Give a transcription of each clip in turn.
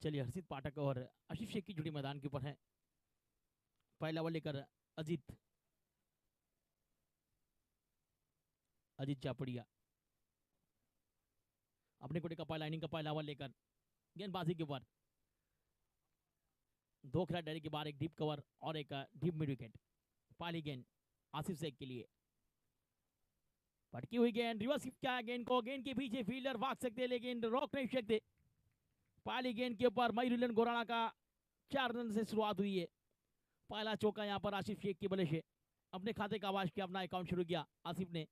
चलिए, हर्षित पाठक और आशीष शेख की जुड़ी मैदान के ऊपर है। पहला ओवर लेकर अजीत अजीत चापड़िया अपने कोटे का पहला इनिंग का पहला ओवर लेकर गेंदबाजी के ऊपर दो खिलाड़ी डरे के बाहर, एक डीप कवर और एक डीप मिड विकेट। पहली गेंद आसिफ शेख के लिए, पटकी हुई गेंद, रिवर्स क्या गेंद को, गेंद के पीछे फील्डर भाग सकते लेकिन रोक नहीं सकते। पहली गेंद के ऊपर मयूरुल्लाह गोराना का 4 रन से शुरुआत हुई है। पहला चौका यहां पर आसिफ शेख के बल्ले से अपने खाते का आवाज किया, अपना अकाउंट शुरू किया आसिफ ने।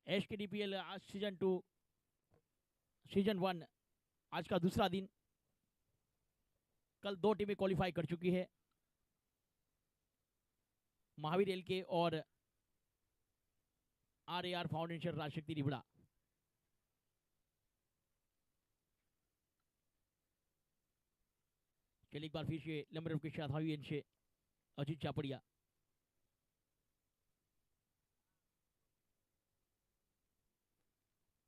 एश के डीपीएल आज सीजन 2 सीजन 1 आज का दूसरा दिन। कल 2 टीमें क्वालिफाई कर चुकी है, महावीर एल के और आर फाउंडेशन राजशक्ति रिबड़ा। चलिए एक बार फिर से लंबे रन के साथ हावी एंड से अजीत चापड़िया।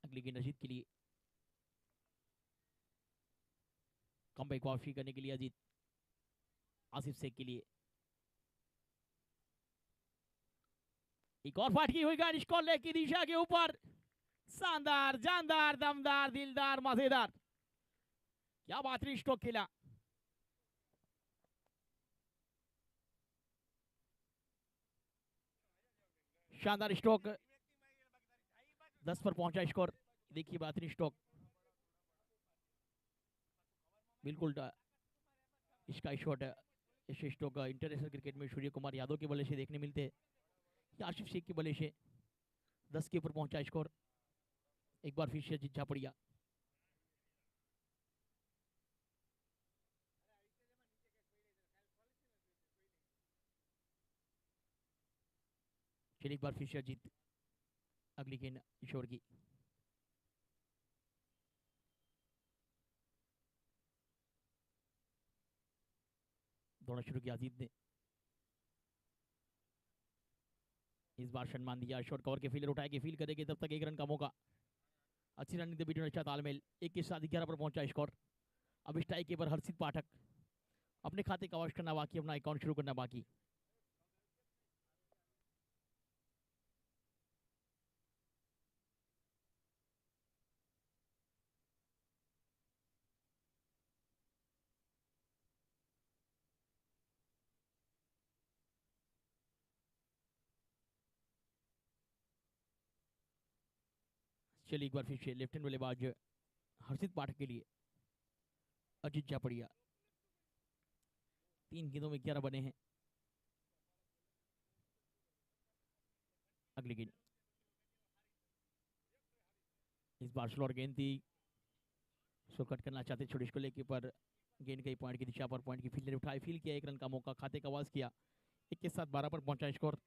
अगली गेंद अजीत के लिए, कमबैक वापसी करने के लिए अजीत आसिफ शेख के लिए। एक और फाटकी हुई गेंद, इसको लेग की दिशा के ऊपर, शानदार, जानदार, दमदार, दिलदार, मजेदार, क्या बेहतरीन स्ट्रोक खेला। शानदार स्ट्रोक, 10 पर पहुंचा स्कोर। देखिए बेहतरीन स्ट्रोक, बिल्कुल इसका शॉट इस स्ट्रोक इंटरनेशनल क्रिकेट में सूर्य कुमार यादव के बल्ले से देखने मिलते हैं। आशिफ शेख के बल्ले से 10 के ऊपर पहुंचा स्कोर। एक बार फिर से अजीत चापड़िया। चलिए एक बार फिर से अजीत। अगली गेंद ईश्वर की, दौड़ा शुरू किया अजीत ने। इस बार सम्मान दिया, शॉर्ट कवर के फील्डर उठाए के फील करेंगे तब तक 1 रन का मौका। अच्छी रनिंग दे बीच में अच्छा तालमेल, 1 के साथ 11 पर पहुंचा स्कोर। अब इस टाई के पर हर्षित पाठक अपने खाते का वॉश करना बाकी, अपना अकाउंट शुरू करना बाकी। चलिए एक बार फिर से लेफ्ट हैंड बल्लेबाज हर्षित पाठक के लिए अजीत चापड़िया। 3 गेंदों में 11 बने हैं। अगली गेंद, इस बार स्लोअर गेंद थी, सो कट करना चाहते छोटे को लेके, पर गेंद कई पॉइंट की दिशा पर, पॉइंट की फील्ड ने उठाई, फील किया, 1 रन का मौका, खाते का आवाज किया, 1 के साथ 12 पर पहुंचा स्कोर।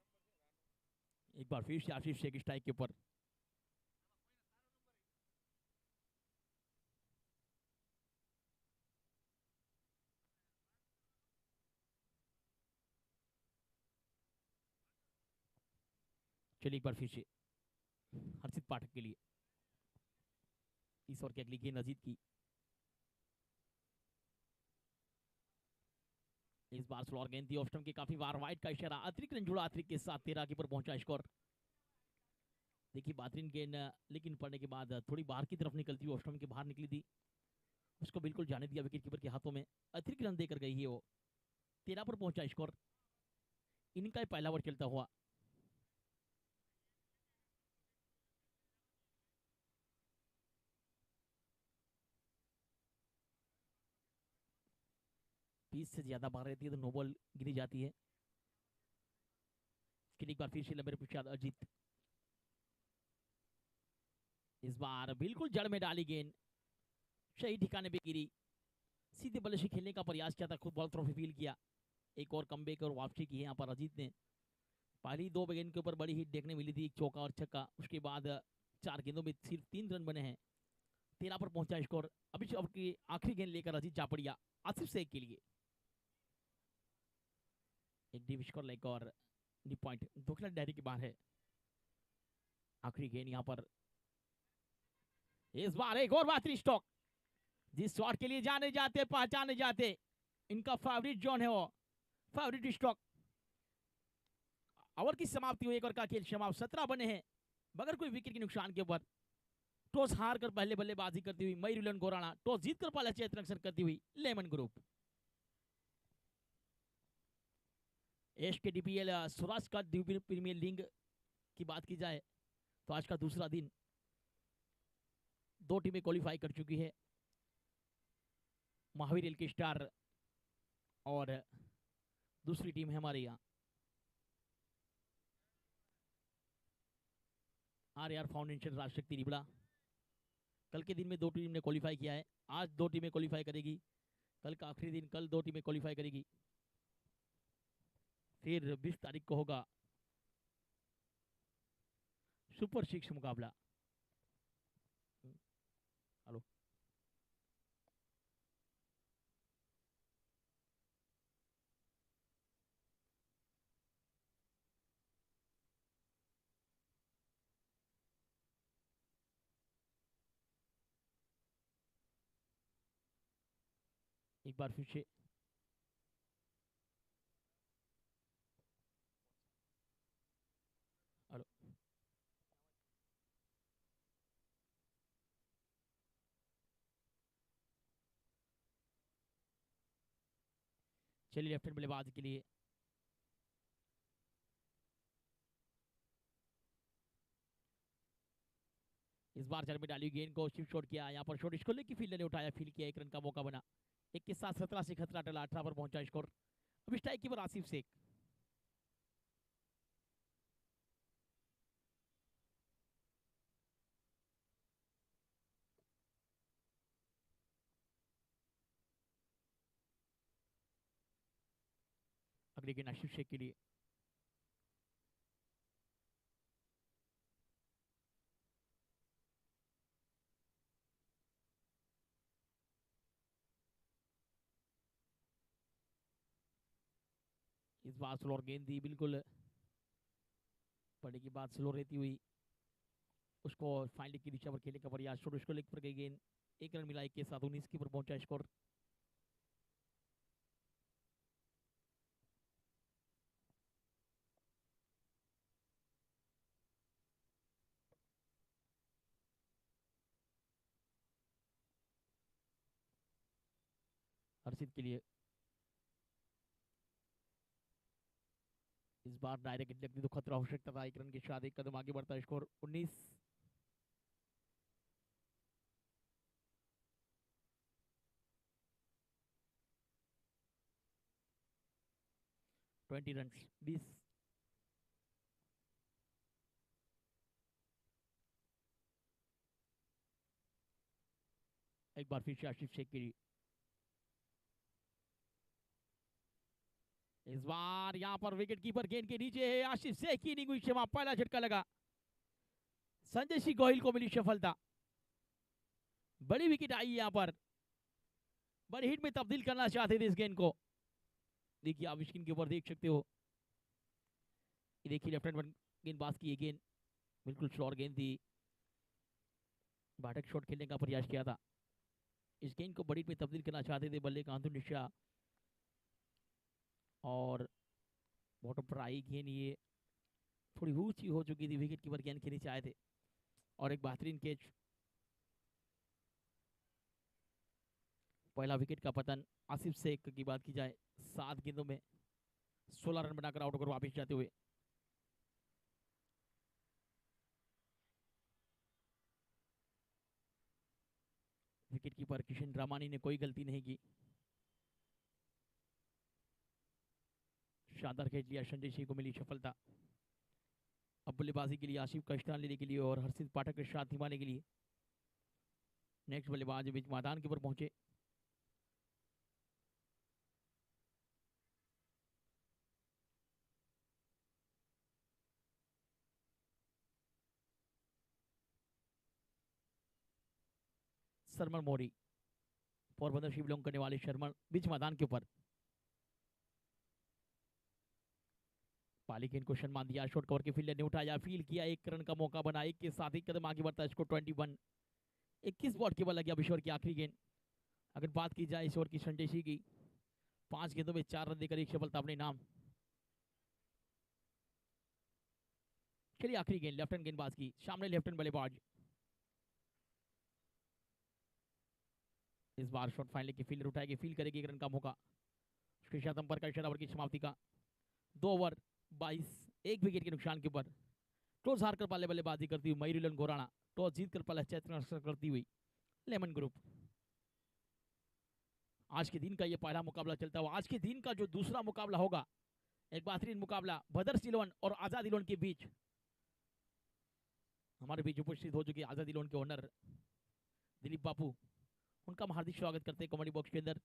एक बार फिर से आशीष शेख स्ट्राइक के ऊपर। चलिए एक बार फिर से हर्षित पाठक के लिए इस ओवर की अगली गेंद अजीत की। इस बार स्लोअर गेंद थी, ऑफ स्टंप के काफी बार वाइड का इशारा, अतिरिक्त रन जुड़ा, अतिरिक्त के साथ 13 के पर पहुंचा स्कोर। देखिए बेहतरीन गेंद, लेकिन पड़ने के बाद थोड़ी बाहर की तरफ निकलती हुई, ऑफ स्टंप के बाहर निकली थी, उसको बिल्कुल जाने दिया विकेट कीपर के हाथों में, अतिरिक्त रन देकर गई है वो। 13 पर पहुंचा स्कोर। इनिंग का पहला ओवर चलता हुआ। बीस से ज्यादा बाहर रहती है तो नो बॉल गिरी जाती है। एक बार फिर से लंबे पीछे अजीत, इस बार बिल्कुल जड़ में डाली गेंद, सही ठिकाने पे गिरी, सीधे बल्ले से खेलने का प्रयास किया था, खुद बॉल ट्रॉफी फील किया। एक और कमबैक और वापसी की है यहाँ पर अजीत ने। पहली 2 गेंद के ऊपर बड़ी हिट देखने मिली थी, एक चौका और छक्का, उसके बाद 4 गेंदों में सिर्फ 3 रन बने हैं, 13 पर पहुंचा स्कोर। अभी ओवर की आखिरी गेंद लेकर अजीत चापड़िया आसिफ शेख के लिए। एक डीप स्कोर लेग और डीप पॉइंट, 2 खिलाड़ी डायरी के बाहर है। आखिरी गेंद यहाँ पर इस बार एक और बेहतरीन स्टॉक, जिस शॉट के लिए जाने जाते पहचाने जाते, इनका फेवरेट जोन है वो फेवरेट स्टॉक। ओवर की समाप्ति हुई, एक ओवर का खेल समाप्त, 17 बने हैं बगैर कोई विकेट के नुकसान के ऊपर। टॉस हार कर पहले बल्लेबाजी करती हुई मयूरलन गोराना, टॉस जीतकर पहले क्षेत्ररक्षण करती हुई लेमन ग्रुप। एसकेडीपीएल सौराष्ट्र का द्वीप प्रीमियर लीग की बात की जाए तो आज का दूसरा दिन, 2 टीमें क्वालिफाई कर चुकी है, महावीर एल स्टार और दूसरी टीम है हमारे यहाँ आर फाउंडेशन राजशक्ति रिबड़ा। कल के दिन में 2 टीम ने क्वालिफाई किया है, आज 2 टीमें क्वालिफाई करेगी, कल का आखिरी दिन, कल 2 टीमें क्वालिफाई करेगी। फिर 20 तारीख को होगा सुपर 6 मुकाबला। हेलो, एक बार फिर से हेलो, चलिए लेफ्ट हैंड बल्लेबाज के लिए इस बार चल में डाली गेंद को शिफ्ट शॉट किया, यहाँ पर शॉट इसको लेके फील्डर ने उठाया, फील्ड किया, 1 रन का मौका बना। 1 के साथ 17 से खतरा टला, 18 पर पहुंचा स्कोर। अब स्ट्राइक कीपर आसिफ शेख। अगले गेंद आसिफ शेख के लिए, इस बार स्लोर गेंद दी, बिल्कुल पड़े की बात स्लो रहती हुई उसको फाइनल की दिशा पर खेलने का प्रयास, शॉट उसको लेग पर गई गेंद, 1 रन मिला, 1 के साथ 19 की पर पहुंचा स्कोर। हर्षित के लिए इस बार डायरेक्ट हिट लगती तो खतरा हो सकता था, 1 रन के साथ 1 कदम आगे बढ़ता, स्कोर 19। Twenty run 20। एक बार फिर से आशिफ शेख के लिए, इस बार यहां पर विकेट कीपर गेंद के नीचे है, आशिफ शेख की इनिंग हुई समाप्त, पहला झटका लगा, संजय सिंह गोहिल को मिली सफलता। बड़ी विकेट आई यहां पर, बड़ी हिट में तब्दील करना चाहते थे इस गेंद को। देखिए आप स्क्रीन के ऊपर देख सकते हो, ये देखिए लेफ्ट हैंड गेंदबाज की ये गेंद बिल्कुल श्योर गेंद थी, बाटक शॉट खेलने का प्रयास किया था, इस गेंद को बड़ी में तब्दील करना चाहते थे बल्ले कांतु निशा, और बॉटम पर आई गेंद, ये थोड़ी ऊंची हो चुकी थी, विकेट कीपर गेंद के नीचे आए थे, और एक बेहतरीन कैच। पहला विकेट का पतन आसिफ शेख की बात की जाए, 7 गेंदों में 16 रन बनाकर आउट होकर वापस जाते हुए। विकेट कीपर किशन रामानी ने कोई गलती नहीं की, शानदार खेच लिया, संजय सिंह को मिली सफलता। अब बल्लेबाजी के लिए आसिफ का स्थान लेने के लिए और हर्षित पाठक के साथ निभाने के लिए नेक्स्ट बल्लेबाज बीच मैदान के ऊपर पहुंचे। शर्मन मोरी, पोरबंदर से बिलोंग करने वाले शर्मन बीच मैदान के ऊपर, पाली गेंद को सम्मान दिया, शॉट कवर के फील्डर ने उठाया, फील्ड किया, 1 रन का मौका बना, 1 के साथ 1 कदम आगे बढ़ता, इसको 21। 21 बॉट के बल लगे अब ईश्वर की आखिरी गेंद। अगर बात की जाए ईश्वर की संदेशी की, 5 गेंदों में 4 रन देकर एक सफलता अपने नाम। चलिए आखिरी गेंद लेफ्ट हैंड गेंदबाज की, सामने लेफ्ट हैंड बल्लेबाज। इस बार शॉट फाइनल की फील्डर उठाएगी, फील करेगी, एक रन का मौका। श्रीशांत अंपर का इशारा ओवर की समाप्ति का। 2 ओवर 22, 1 विकेट के नुकसान के ऊपर टॉस हारकर पहले बल्लेबाजी करती हुई मयूरीलन घोराना, टॉस जीतकर पहले चैत्र करती हुई लेमन ग्रुप। आज के दिन का ये पहला मुकाबला चलता हुआ, आज के दिन का जो दूसरा मुकाबला होगा, एक बेहतरीन मुकाबला भदर सिलोन और आजाद इलोन के बीच। हमारे बीच उपस्थित हो चुके आजाद इलोन के ओनर दिलीप बापू, उनका हम हार्दिक स्वागत करते हैं कमेंट बॉक्स के अंदर।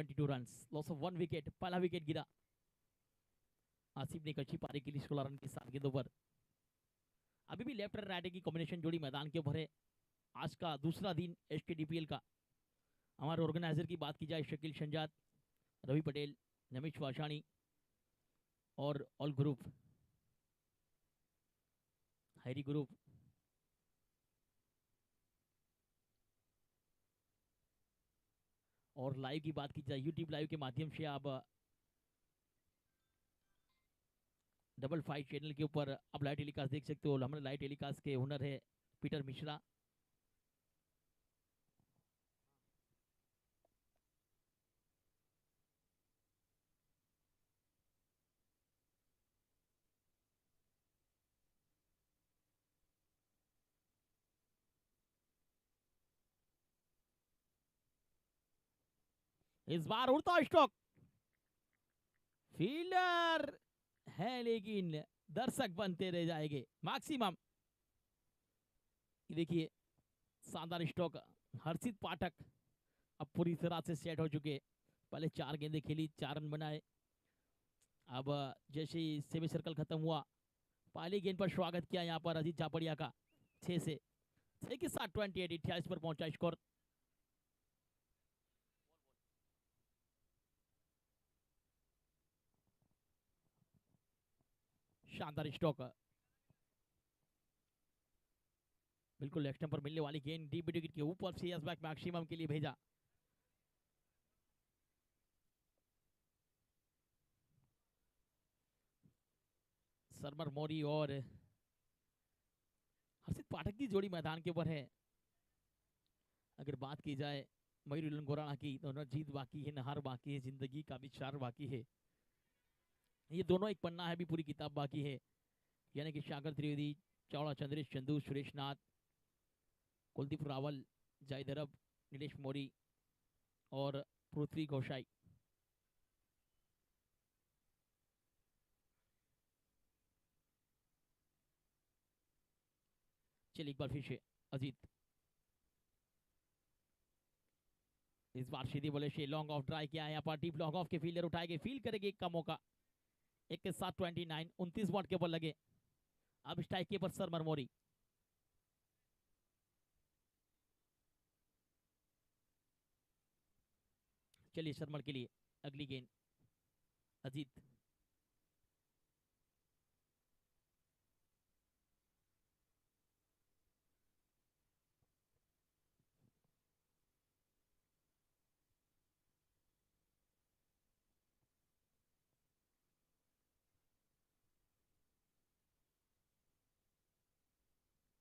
Two run, loss of 1 wicket, पहला विकेट गिरा। आसिफ ने एक अच्छी पारी के लिए 16 रन के 7 गेंदों पर। अभी भी लेफ्ट और राइट की कॉम्बिनेशन जोड़ी मैदान के ऊपर है। आज का दूसरा दिन एसकेडीपीएल का। हमारे ऑर्गेनाइजर की बात की जाए, शकील शंजाद, रवि पटेल, नमीश वाशानी और ऑल ग्रुप, हैरी ग्रुप। और लाइव की बात की जाए, यूट्यूब लाइव के माध्यम से आप डबल 5 चैनल के ऊपर आप लाइव टेलीकास्ट देख सकते हो। हमारे लाइव टेलीकास्ट के ओनर है पीटर मिश्रा। इस बार उड़ता स्ट्रोक, फील्डर है लेकिन दर्शक बनते रह जाएंगे मैक्सिमम। देखिए शानदार स्ट्रोक, हर्षित पाठक अब पूरी तरह से सेट हो चुके। पहले 4 गेंदें खेली, 4 रन बनाए। अब जैसे ही सेमी सर्कल खत्म हुआ, पहली गेंद पर स्वागत किया यहाँ पर अजीत झापड़िया का, 6 से 6 के साथ 28 पर पहुंचा स्कोर। शानदार स्ट्रोक, बिल्कुल लेफ्ट पर मिलने वाली गेंद डीप विकेट के ऊपर से यस बैक मैक्सिमम के लिए भेजा। सरमर मोरी और हर्षित पाठक की जोड़ी मैदान के ऊपर है। अगर बात की जाए मयूर गोराना की, तो न जीत बाकी है, न हार बाकी है, जिंदगी का विचार बाकी है। ये दोनों एक पन्ना है, भी पूरी किताब बाकी है। यानी कि सागर त्रिवेदी, चावड़ा चंद्रेश चंदू, सुरेश नाथ, कुलदीप रावल, जायद अरब, नीलेश मोरी और पृथ्वी घोषाई। चलिए एक बार फिर से अजीत, इस बार सीधी बोले से लॉन्ग ऑफ ट्राई किया है। यहाँ पर डीप लॉन्ग ऑफ के फील्डर उठाएंगे, फील करेंगे एक का मौका। 1 के साथ 29, 29 बॉट के ऊपर लगे। अब स्ट्राइक के ऊपर सरमर मोरी, चलिए शर्मा के लिए अगली गेंद। अजीत,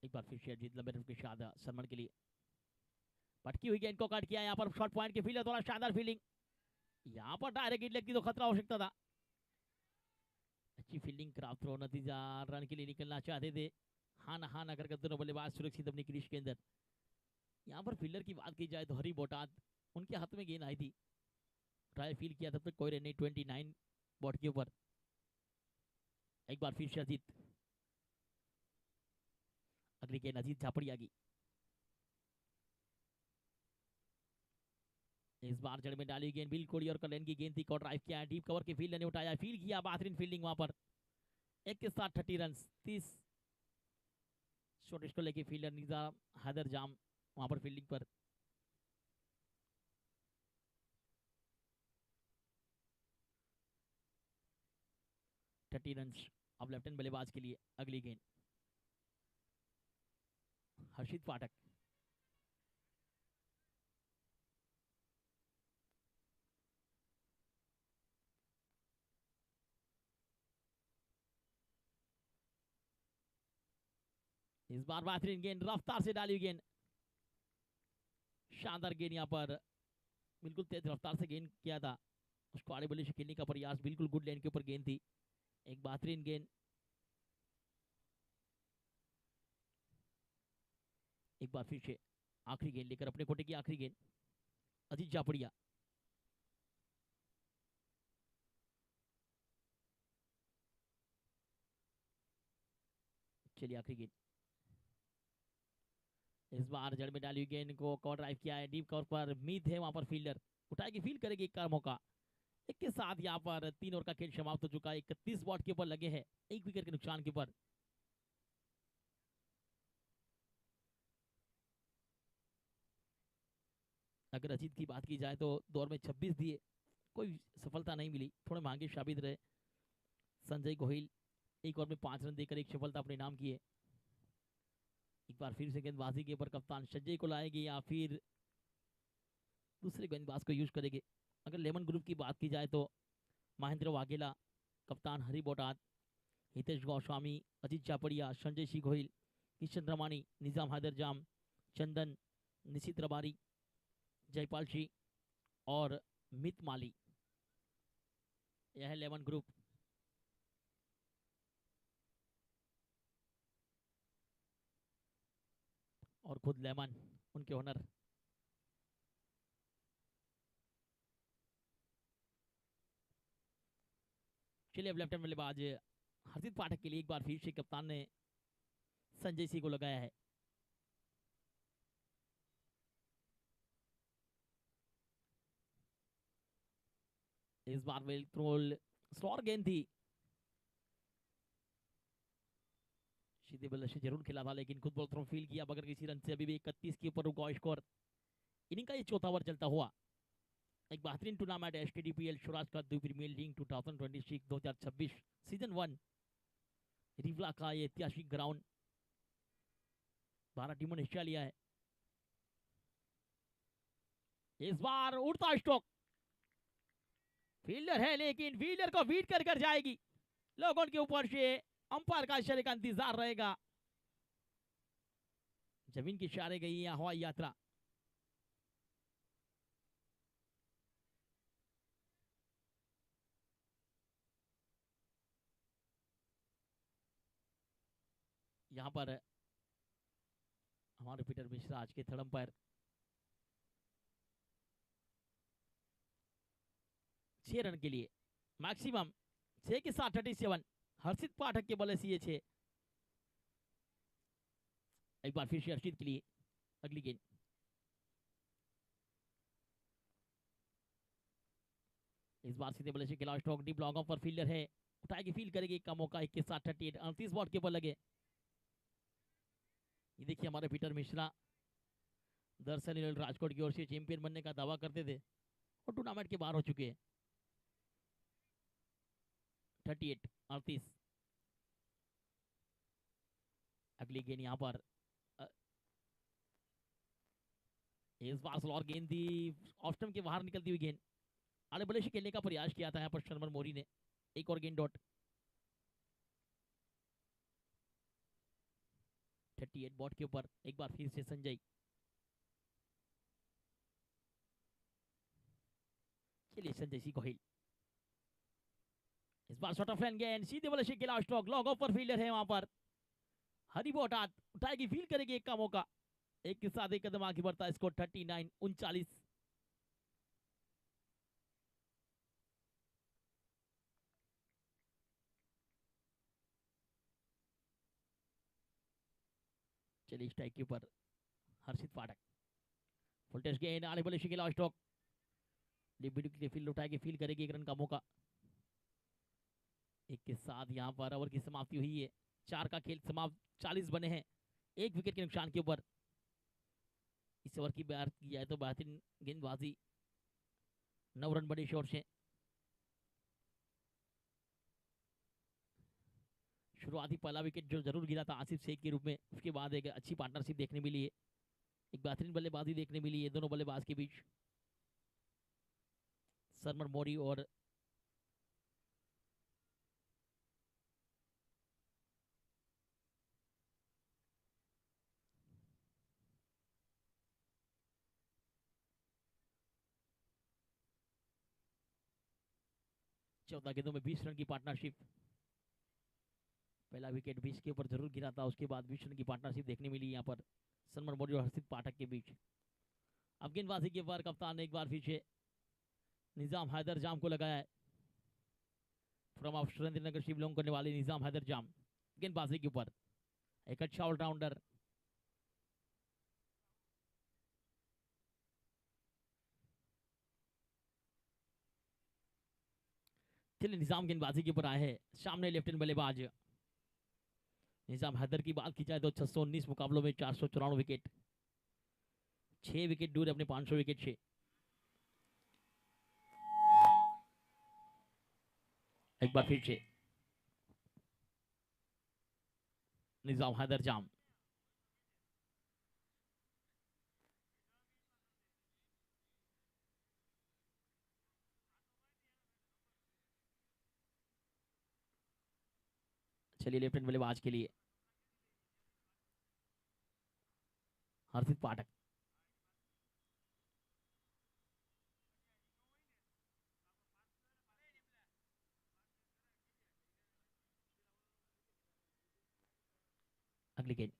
एक बार फिर से अजीत लंबे रन के साथ शर्मा के लिए पटकी हुई गेंद को काट किया। यहाँ पर शॉर्ट पॉइंट के फील्डर द्वारा शानदार फील्डिंग। यहाँ पर डायरेक्ट हिट लगती तो खतरा हो सकता था। अच्छी फील्डिंग, क्राफ्ट थ्रो, नतीजा रन के लिए निकलना चाहते थे। हाँ ना हाँ ना करके दोनों बल्लेबाज सुरक्षित अपनी क्रीज के अंदर। यहाँ पर फील्डर की बात की जाए तो हरी बोटाद, उनके हाथ में गेंद आई थी, ट्राई फील किया तब तक कोई रन नहीं। 29 बॉट के ऊपर। एक बार फिर से अजीत, अगली गेंद अजीत झापड़िया की। इस बार जड़ में डाली गेंद बिल कोड़ी और कल्याण की गेंद थी, को ड्राइव किया, डीप कवर के फील्डर ने उठाया, फील किया, बेहतरीन फील्डिंग वहां पर। 1 के साथ 30 रन, 30 शॉट को लेके फील्डर निजाम हैदर जाम वहां पर फील्डिंग पर। 30 रन अब लेफ्ट हैंड बल्लेबाज के लिए। अगली गेंद हर्षित पाठक, इस बार बेहतरीन गेंद, रफ्तार से डाली गेंद, शानदार गेंद यहाँ पर, बिल्कुल तेज रफ्तार से गेंद किया था, उसको आड़े बल्ले से खेलने का प्रयास, बिल्कुल गुड लाइन के ऊपर गेंद थी, एक बेहतरीन गेंद। एक बार फिर से आखिरी गेंद लेकर अपने कोटे की आखिरी गेंद, अजीत जापड़िया, चलिए आखिरी गेंद, इस बार जड़ में डाली हुई गेंद को कवर ड्राइव किया है, डीप कवर पर मीत है वहां पर फील्डर, उठाएगी, फील्ड करेगी एक का मौका। एक के साथ यहाँ पर 3 ओवर का खेल समाप्त हो चुका है, 31 बॉट के ऊपर लगे हैं, 1 विकेट के नुकसान के ऊपर। अगर अजीत की बात की जाए तो दौर में 26 दिए, कोई सफलता नहीं मिली, थोड़े महंगे साबित रहे। संजय गोहिल एक ओवर में 5 रन देकर एक सफलता अपने नाम की है। एक बार फिर से गेंदबाजी के ऊपर कप्तान संजय को लाएंगे या फिर दूसरे गेंदबाज को यूज करेंगे। अगर लेमन ग्रुप की बात की जाए तो महेंद्र वाघेला, कप्तान हरि बोटात, हितेश गोस्वामी, अजीत चापड़िया, संजय सिंह गोहिल, किशन रमानी, निजाम हैदर जाम, चंदन, निशित रबारी, जयपाल सिंह और मित माली, यह है लेमन ग्रुप। और खुद लेमन, उनके ओनर। चलिए अब लेफ्ट हैंड बल्लेबाज हर्षित पाठक के लिए एक बार फिर से कप्तान ने संजय सिंह को लगाया है। इस बार बिल्कुल स्लोअर गेंद थी, सीधे बल्ले से जरूर खेला था लेकिन खुद बॉल थ्रो फील किया बगैर किसी रन से। अभी भी 31 के ऊपर रुका स्कोर, इनिंग का ये चौथा ओवर चलता हुआ। एक बेहतरीन टूर्नामेंट एसटीडीपीएल स्वराज का प्रीमियर लीग 2026 सीजन 1 रिवला का ये ऐतिहासिक ग्राउंड, 12 टीमों ने हिस्सा लिया है। इस बार उड़ता स्ट्रोक, फील्डर है लेकिन फील्डर को बीट कर जाएगी, लोगों के ऊपर से अंपायर का इशारे का इंतजार रहेगा। जमीन के इशारे गई है हवाई यात्रा। यहां पर हमारे पीटर मिश्रा आज के थर्ड अंपायर। 6 रन के लिए मैक्सिमम, 6 के साथ 37, हर्षित पाठक के बल्ले से ये 6। एक बार फिर से हर्षित के लिए अगली गेंद, इस बार सीधे बल्ले से खिलाड़ी स्ट्रोक, डीप लॉन्ग ऑफ पर फील्डर है, उठाएगी, फील्ड करेगी, एक का मौका, 1 के साथ 38, 38 बॉट के ऊपर लगे। ये देखिए हमारे पीटर मिश्रा दरअसल राजकोट की ओर से चैंपियन बनने का दावा करते थे और टूर्नामेंट के बाहर हो चुके हैं। 38, 38। अगली गेंद यहाँ पर इस बार स्लोअर गेंद थी, ऑफ स्टंप के बाहर निकलती हुई गेंद, आड़े बल्ले से खेलने का प्रयास किया था यहाँ पर शर्मन मोरी ने। एक और गेंद डॉट, 38 बॉट के ऊपर। एक बार फिर से संजय, चलिए संजय सिंह गोहिल, इस बार शॉर्ट ऑफ लाइन गेंद, सीधे बल्ले से खेला स्ट्रोक, लॉन्ग ऑफ पर फील्डर है वहां पर हरी बोटात, उठाएगी, फील्ड करेगी, एक का मौका, एक के साथ एक कदम आगे बढ़ता है, स्कोर 39, 39। चलिए स्ट्राइक के ऊपर हर्षित पाठक, फुल टेस्ट गेंद, आड़े बल्ले से खेला स्ट्रोक, फील्ड उठाएगी, फील्ड करेगी, 1 रन का मौका। एक के साथ यहाँ पर ओवर की समाप्ति हुई है, 4 का खेल समाप्त, 40 बने हैं, 1 विकेट के नुकसान के ऊपर। इस ओवर की बात की जाए तो बेहतरीन गेंदबाजी, 9 रन बड़े शॉट से। शुरुआती पहला विकेट जो जरूर गिरा था आसिफ शेख के रूप में, उसके बाद एक अच्छी पार्टनरशिप देखने मिली है, एक बेहतरीन बल्लेबाजी देखने मिली है दोनों बल्लेबाज के बीच, सरमर मोरी और चौदह गेंदों में 20 रन की पार्टनरशिप। पहला विकेट 20 के ऊपर जरूर गिरा था, उसके बाद 20 रन की पार्टनरशिप देखने मिली यहाँ पर सरमर मोरी और हर्षित पाठक के बीच। अब गेंदबाजी के ऊपर कप्तान ने एक बार फिर से निजाम हैदर जाम को लगाया है, फ्रॉम ऑफ सुरेंद्रनगर शिवलोंग करने वाले निजाम हैदर जाम गेंदबाजी के ऊपर एक अच्छा ऑलराउंडर। चलिए निजाम गेंदबाजी के ऊपर आए हैं, सामने लेफ्ट हैंड बल्लेबाज निजाम हैदर की बात की जाए तो 619 मुकाबलों में 494 विकेट, 6 विकेट दूर अपने 500 विकेट से। एक बार फिर से निजाम हैदर जाम, चलिए लेफ्ट हैंड बल्लेबाज के लिए हर्षित पाठक, अगली गेंद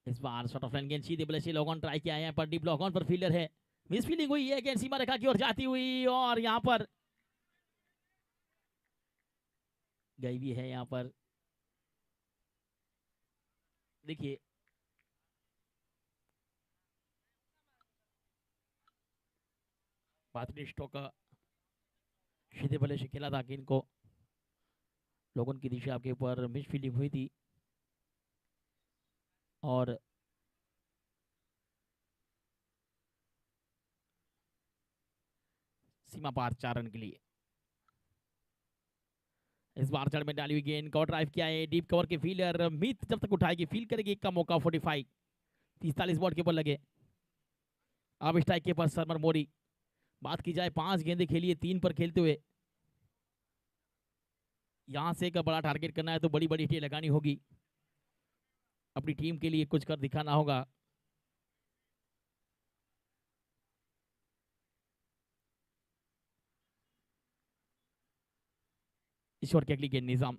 इस बार शॉट ऑफ गेंद सीधे बल्ले से लॉग ऑन ट्राई किया है, पर डीप लॉग ऑन पर फील्डर है, मिस फील्डिंग हुई है, गेंद सीमा रेखा की ओर जाती हुई और यहाँ पर गई भी है। यहाँ पर देखिए बातनी स्टॉक सीधे बल्ले से खेला था, गेंद को लोगों की दिशा के ऊपर मिस फील्डिंग हुई थी और सीमा पार 4 रन के लिए। इस बार जड़ में डाली हुई गेंद को ड्राइव किया है, डीप कवर के फील्डर मीत जब तक उठाएगी फील्ड करेगी, का मौका 45 43 बॉल के ऊपर लगे। अब स्ट्राइक के पास सरमर मोरी, बात की जाए 5 गेंदे खेलिए 3 पर खेलते हुए, यहां से एक बड़ा टारगेट करना है तो बड़ी बड़ी हिटें लगानी होगी, अपनी टीम के लिए कुछ कर दिखाना होगा। ईश्वर की अगली गेंद निजाम,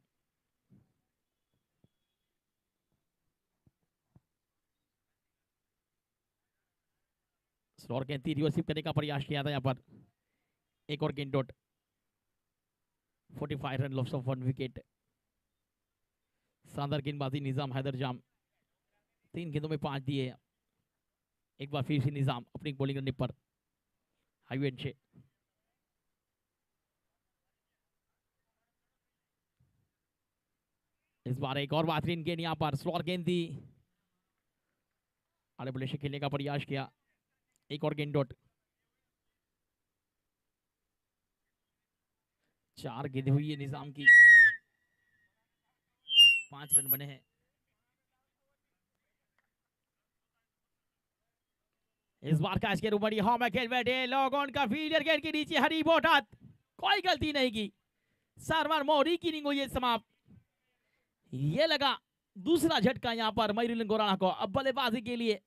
स्लोर गेंद रिवर्सिव करने का प्रयास किया था यहाँ पर, एक और गेंद dot 45 run loss of 1 wicket. शानदार गेंदबाजी निजाम हैदर जाम, 3 गेंदों में 5 दिए। एक बार फिर से निजाम अपनी बॉलिंग करने पर हाईवे से इस बार एक और बेहतरीन गेंद यहाँ पर स्लोर गेंद दी, आड़े बल्ले से खेलने का प्रयास किया, एक और गेंद डॉट। 4 गेंदें हुई है निजाम की, 5 रन बने हैं। इस बार का इसके रूबड़ी हाँ मैं खेल बैठे लोगों का फील्डर गेट के नीचे हरी बोटात, कोई गलती नहीं की, सरवर मोरी की इनिंग हुई है समाप्त। ये लगा दूसरा झटका यहाँ पर मयूरलिन गोराना को। अब बल्लेबाजी के लिए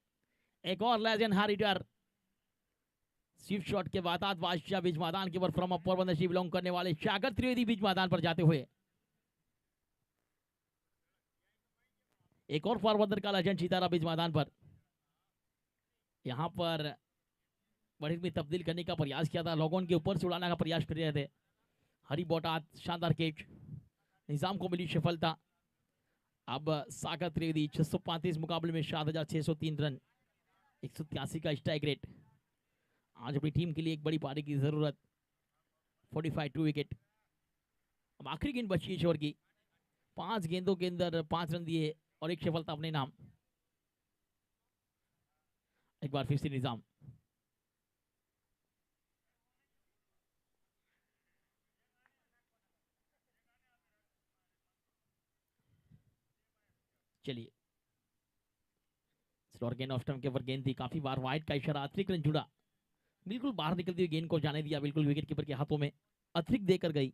एक और लेजेंड हारिटर, स्विफ्ट शॉट के बाद बादशाह बीच मैदान के ऊपर फ्रॉम पोरबंदर से बिलोंग करने वाले सागर त्रिवेदी बीच मैदान पर जाते हुए एक और पोरबंदर का लेजेंड सितारा बीच मैदान पर, यहाँ पर बड़ी में तब्दील करने का प्रयास किया था, लोगों के ऊपर से उड़ाने का प्रयास कर रहे थे। हरी बोटात शानदार कैच, निजाम को मिली सफलता। अब सागर त्रिवेदी 635 मुकाबले में 7603 रन, 183 का स्ट्राइक रेट। आज अपनी टीम के लिए एक बड़ी पारी की जरूरत, 45 2 विकेट। अब आखिरी गेंद बची है ईश्वर की, 5 गेंदों के अंदर 5 रन दिए और एक सफलता अपने नाम। एक बार फिर से निजाम, चलिए, स्लोअर गेंद ऑफ स्टंप के ऊपर गेंद थी, काफी बार वाइड का इशारा, अतिरिक्त रन जुड़ा, बिल्कुल बाहर निकलती हुई गेंद को जाने दिया, बिल्कुल विकेट कीपर के हाथों में अतिरिक्त देकर गई।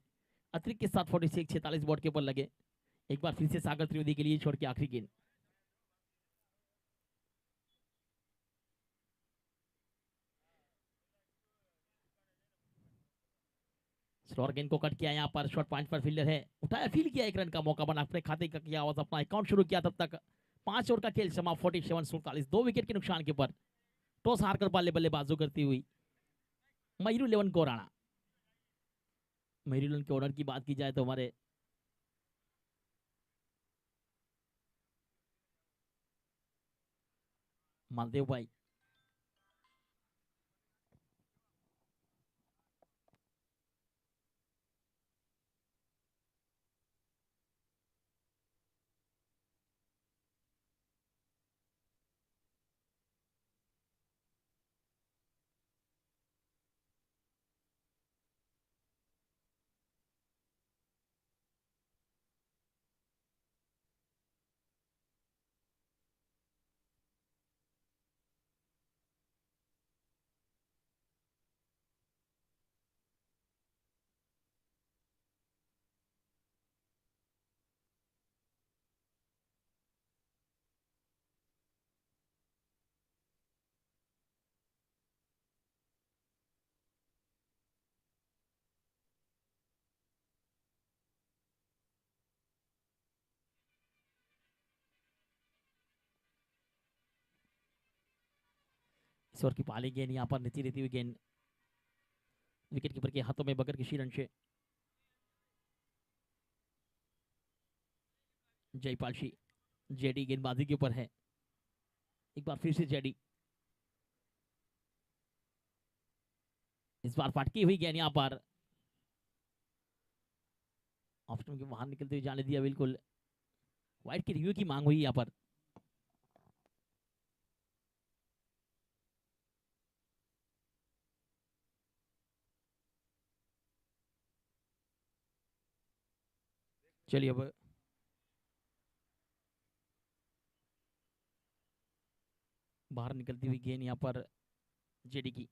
अतिरिक्त के साथ 46 बॉट के ऊपर लगे। एक बार फिर से सागर त्रिवेदी के लिए छोड़ के आखिरी गेंद। स्लोअर गेंद को कट किया, यहाँ पर शॉर्ट पॉइंट पर फील्डर है, उठाया, फील किया, एक रन का मौका बना, अपने खाते का किया और अपना अकाउंट शुरू किया। तब तक 5 ओवर का खेल समाप्त, 47-47, 2 विकेट के नुकसान के ऊपर टॉस हारकर बल्लेबाजू करती हुई मयूरुलेवन कोराना। मयूरुलेवन के ओनर की बात की जाए तो हमारे मालदेव भाई, इस ओवर की पहली गेंद यहाँ पर नीचे रहती हुई गेंद विकेट कीपर के हाथों में बगैर किसी रन से। जयपाल सिंह, जेडी गेंदबाजी के ऊपर है, एक बार फिर से जेडी, इस बार फटकी हुई गेंद यहाँ पर ऑप्शन के बाहर निकलते हुए जाने दिया, बिल्कुल वाइड की रिव्यू की मांग हुई यहाँ पर। चलिए अब बाहर निकलती हुई गेंद यहाँ पर जेडी की,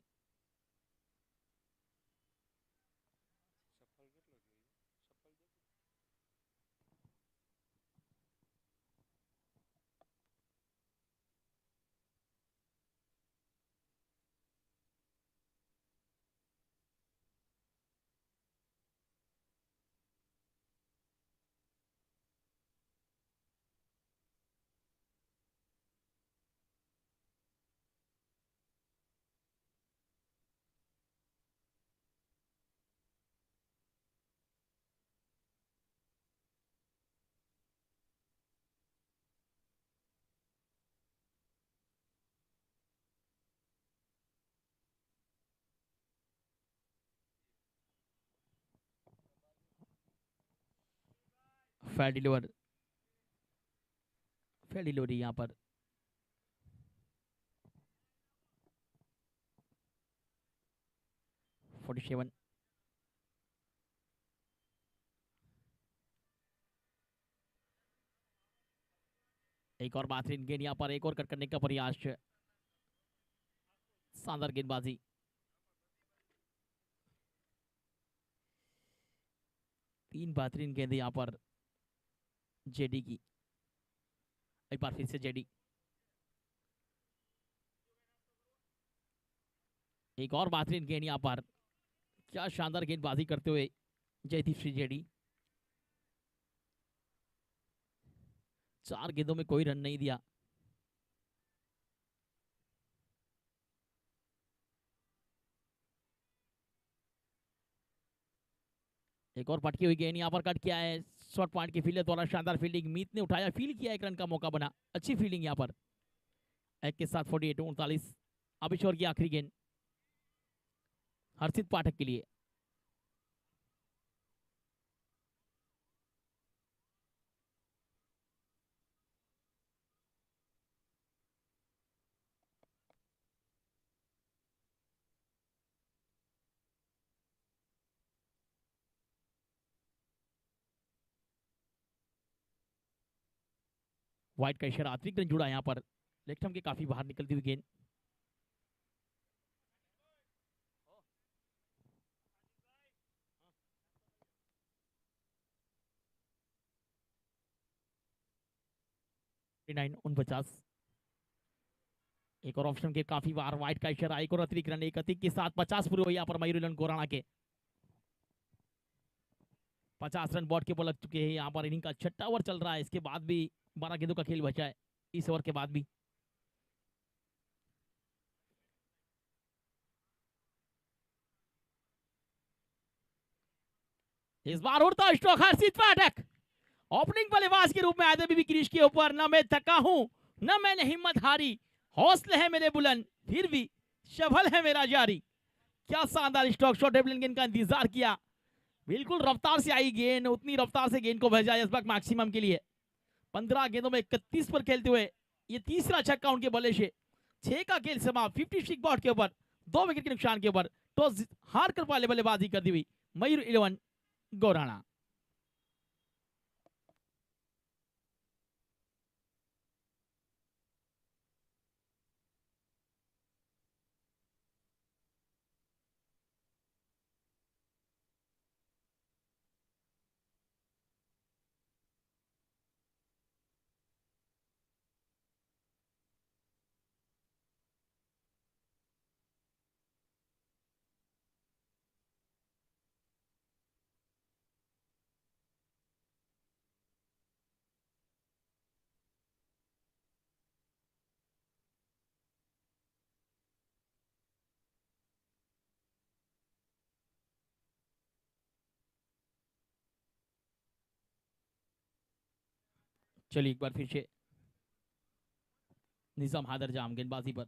फेयर डिलीवर, फेयर डिलीवरी यहाँ पर 47। एक और बेहतरीन गेंद यहाँ पर, एक और कट करने का प्रयास, शानदार गेंदबाजी, तीन बेहतरीन गेंद यहाँ पर जेडी की। एक बार फिर से जेडी, एक और बेहतरीन गेंद यहाँ पर, क्या शानदार गेंदबाजी करते हुए जयदीप सिंह जेडी। 4 गेंदों में कोई रन नहीं दिया। एक और पटकी हुई गेंद यहाँ पर कट किया है, शॉर्ट पॉइंट की फील्डर द्वारा शानदार फील्डिंग, मीत ने उठाया, फील किया, एक रन का मौका बना, अच्छी फील्डिंग यहाँ पर। एक के साथ 48-39, अब इस ओवर की आखिरी गेंद हर्षित पाठक के लिए। व्हाइट का इशारा, अतिरिक्त रन जुड़ा यहाँ पर। लेफ्ट हम के काफी बाहर निकलती हुई गेंद। नाइन 49। एक और ऑप्शन के काफी बार व्हाइट का इशारा, एक और अतिरिक्त रन, एक अतिरिक्त के साथ 50 पूरे हुए यहाँ पर मयूरलन गोराना के। 50 रन बोर्ड के ऊपर लग चुके हैं यहाँ पर। इनिंग का छठा ओवर चल रहा है, इसके बाद भी 12 गेंदों का खेल बचा है इस ओवर के बाद भी। इस बार उड़ता स्ट्रोक, हर्षित पाठक ओपनिंग बल्लेबाज के रूप में आते भी क्रीज के ऊपर। न मैं थका हूं न मैंने हिम्मत हारी, हौसले है मेरे बुलंद फिर भी शफल है मेरा जारी। क्या शानदार स्ट्रोक शॉट, गेंद का इंतजार किया, बिल्कुल रफ्तार से आई गेंद, उतनी रफ्तार से गेंद को भेजा इस वक्त मैक्सिमम के लिए। 15 गेंदों में 31 पर खेलते हुए ये तीसरा छक्का उनके बल्ले से। 6 का खेल समाप्त 56 बॉट के ऊपर, 2 विकेट के नुकसान के ऊपर। टॉस हार कर पहले बल्लेबाजी करती हुई मयूर 11 गोराना। चलिए एक बार फिर से निजाम हादर जाम गेंदबाजी पर।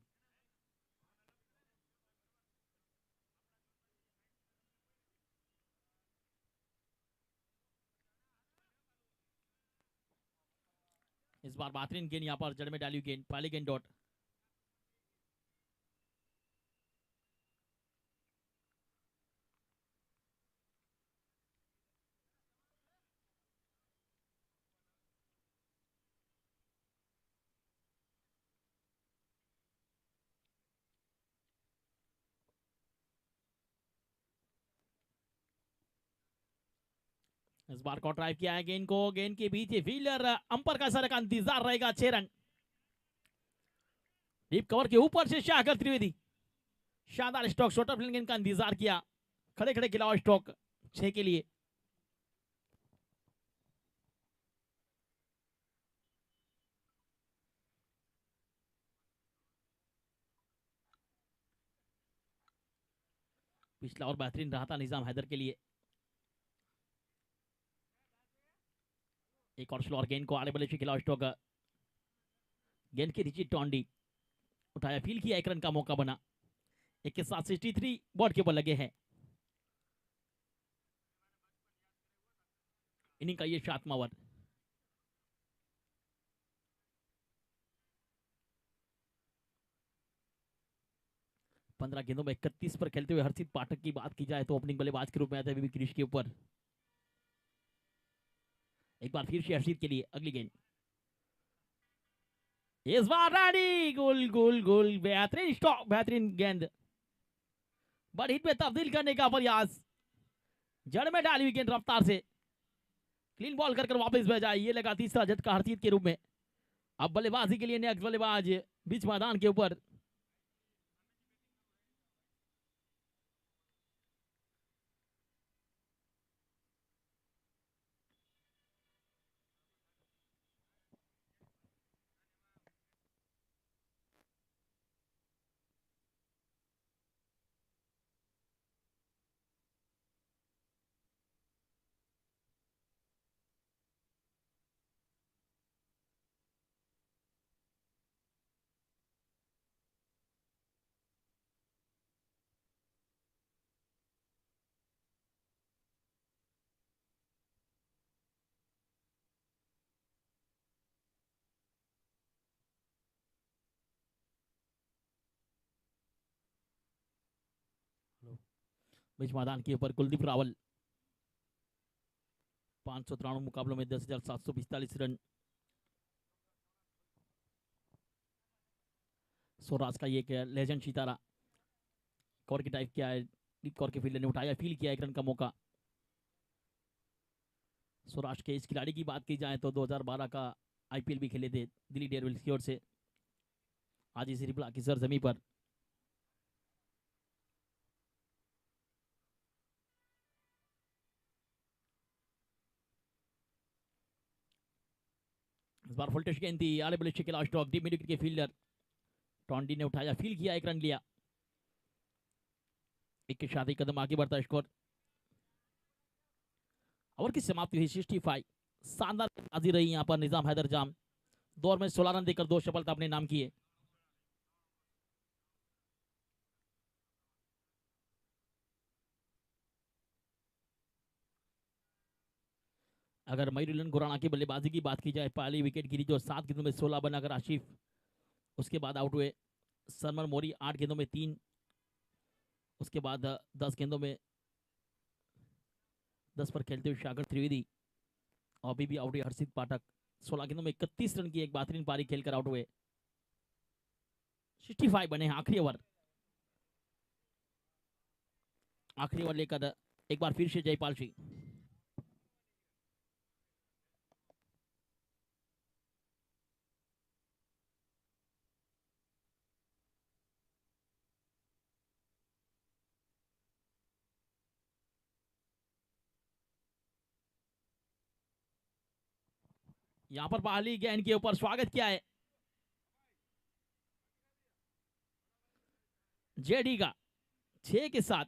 इस बार बेहतरीन गेंद यहाँ पर जड़ में डाली गेंद, पहली गेंद डॉट। इस बार को ड्राइव किया है गेंद को, गेंद के पीछे फील्डर अंपर का सर का इंतजार रहेगा। 6 रन डीप कवर के ऊपर से शाहकर त्रिवेदी, शानदार स्ट्रोक, शॉर्टर फील्डिंग गेंद का इंतजार किया, खड़े खड़े खिलाओ स्ट्रोक 6 के लिए। पिछला और बेहतरीन रहा था निजाम हैदर के लिए। एक और स्लोअर गेंद को आड़े बल्ले से खिलाओ स्ट्रोक, गेंद की रिची टोंडी उठाया, फील किया, 1 रन का मौका बना। एक के साथ 63 बॉट के ऊपर लगे हैं। इनिंग का ये 7वां ओवर। पंद्रह गेंदों में 31 पर खेलते हुए हर्षित पाठक की बात की जाए तो ओपनिंग बल्लेबाज के रूप में आते हैं क्रीज के ऊपर। एक बार फिर से हर्षित के लिए अगली गेंद, इस बार रानी गोल गोल गोल, बेहतरीन स्टॉक, बेहतरीन गेंद, बड़ी हिट में तब्दील करने का प्रयास, जड़ में डाली हुई गेंद रफ्तार से क्लीन बॉल कर वापस भेजा। ये लगा तीसरा झटका हर्षित के रूप में। अब बल्लेबाजी के लिए नेक्स्ट बल्लेबाज बीच मैदान के ऊपर। बीच मैदान के ऊपर कुलदीप रावल 593 मुकाबलों में 10,745 रन, स्वराज का ये लेजेंड सितारा कौर की टाइप किया है, कौर के फील्डर ने उठाया, फील किया एक रन का मौका। स्वराज के इस खिलाड़ी की बात की जाए तो 2012 का आईपीएल भी खेले थे दिल्ली डेयरडेविल्स की ओर से, आज इसी रिपला की सरजमी पर। इस बार फुल टच गेंद थी, आले बल्ले के last of deep mid wicket के फील्डर टॉन्डी ने उठाया, फील किया, एक रन लिया। एक के साथ ही कदम आगे बढ़ता है स्कोर। ओवर की समाप्ति हुई 65। शानदार बाजी रही यहाँ पर निजाम हैदर जाम, दौर में 16 रन देकर 2 सफलता अपने नाम किए। अगर मयूरलन खुराना की बल्लेबाजी की बात की जाए, पहली विकेट गिरी जो 7 गेंदों में 16 बनाकर आशिफ, उसके बाद आउट हुए सरमन मोरी 8 गेंदों में 3, उसके बाद 10 गेंदों में 10 पर खेलते हुए सागर त्रिवेदी, और अभी भी आउट हुए हर्षित पाठक, 16 गेंदों में 31 रन की एक बेहतरीन पारी खेलकर आउट हुए। 65 बने हैं आखिरी ओवर। आखिरी ओवर लेकर एक बार फिर से जयपाल सिंह। यहां पर पहली गेंद के ऊपर स्वागत किया है जेडी का 6 के साथ।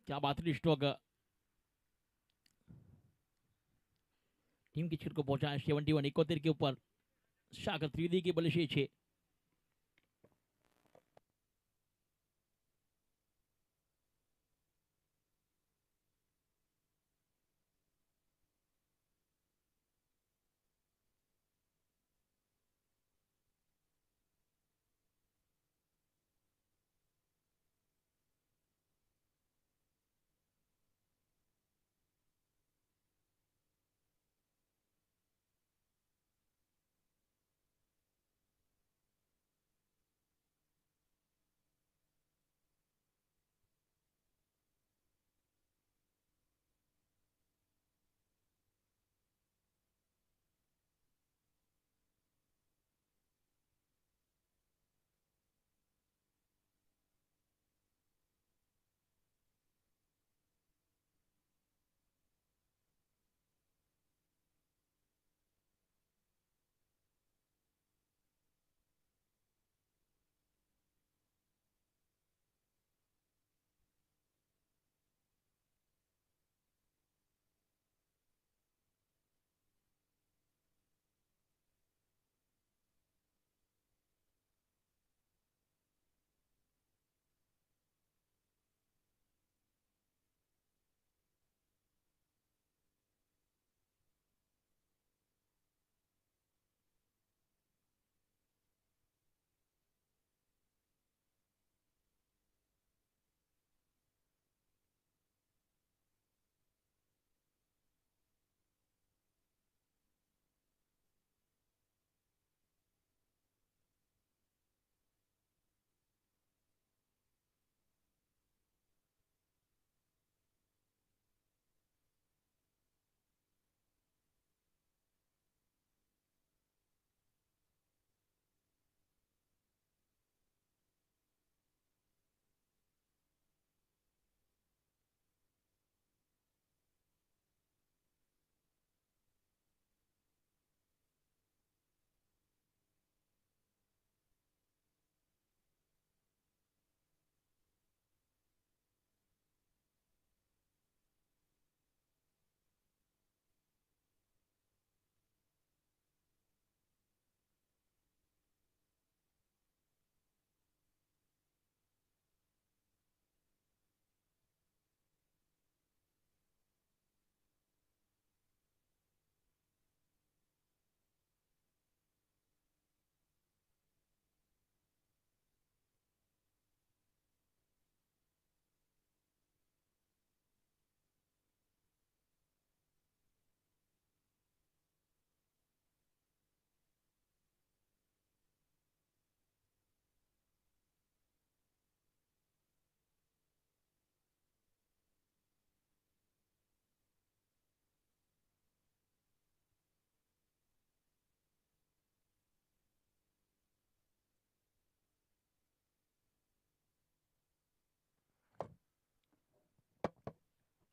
क्या बेहतरीन स्ट्रोक टीम की छिट को पहुंचा है। 71 71 के ऊपर सागर त्रिवेदी के बल्ले से 6।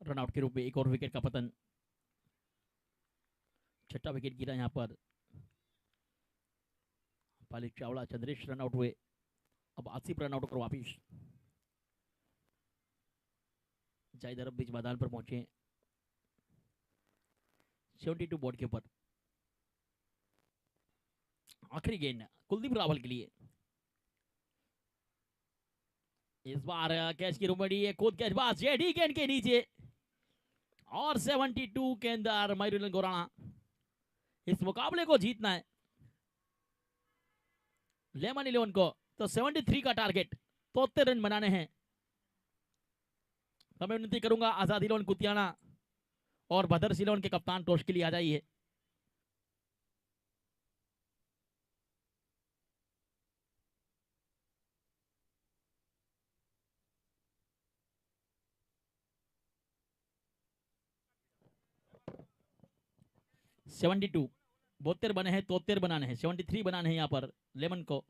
रनआउट के रूप में एक और विकेट का पतन, छठा विकेट गिरा यहाँ पर। पालिक चावड़ा, चंद्रेश रनआउट हुए। अब आसिफ रनआउट होकर वापिस जाहिद अरब बीच मैदान पर पहुंचे 72 बोर्ड के ऊपर। आखिरी गेंद कुलदीप रावल के लिए, इस बार कैच की रुमड़ी है, खुद कैच बाज जेडी गेंद के नीचे और 72 के अंदर मयूरुल गोराना। इस मुकाबले को जीतना है लेमन 11 को, तो 73 का टारगेट, 73 रन बनाने हैं। तो मैं विनती करूंगा आजादी लोन कुतियाना और भदर सिलोन के कप्तान टॉस के लिए आ जाइए। सेवेंटी टू, 72 बने हैं, 73 बनाने हैं, 73 बनाने हैं यहाँ पर लेमन को।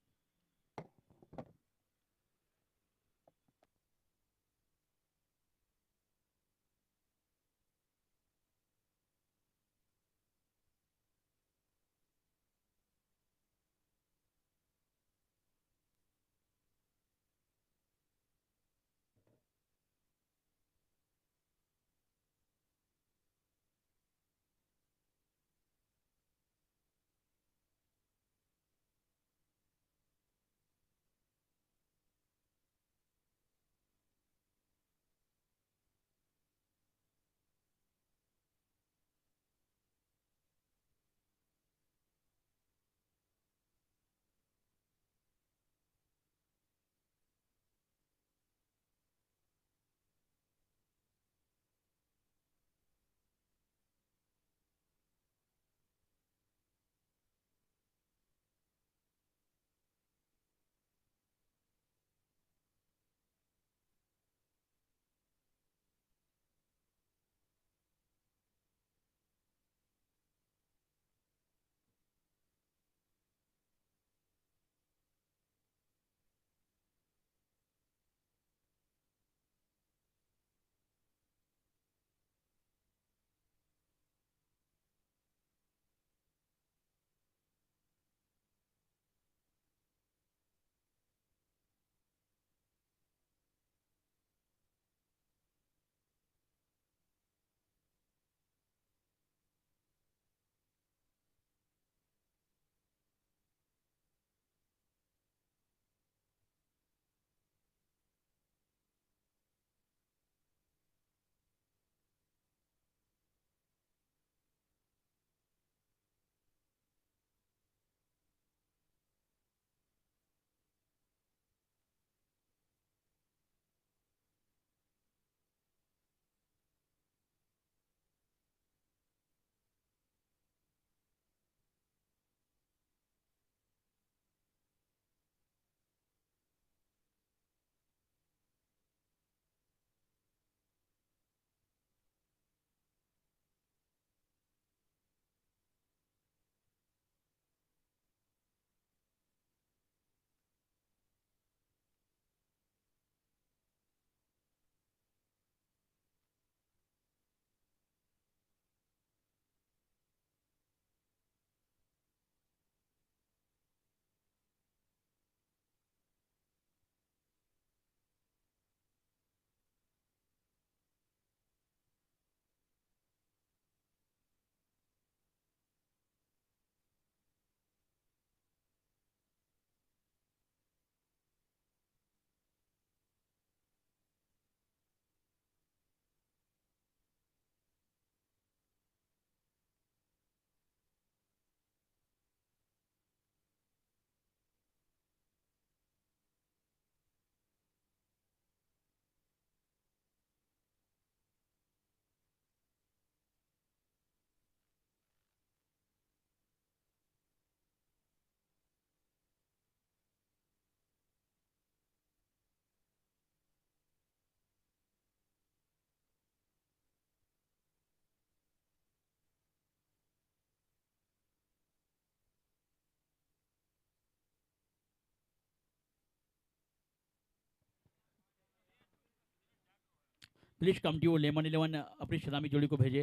प्लीज कम टू लेमन 11 अपनी शदामी जोड़ी को भेजे।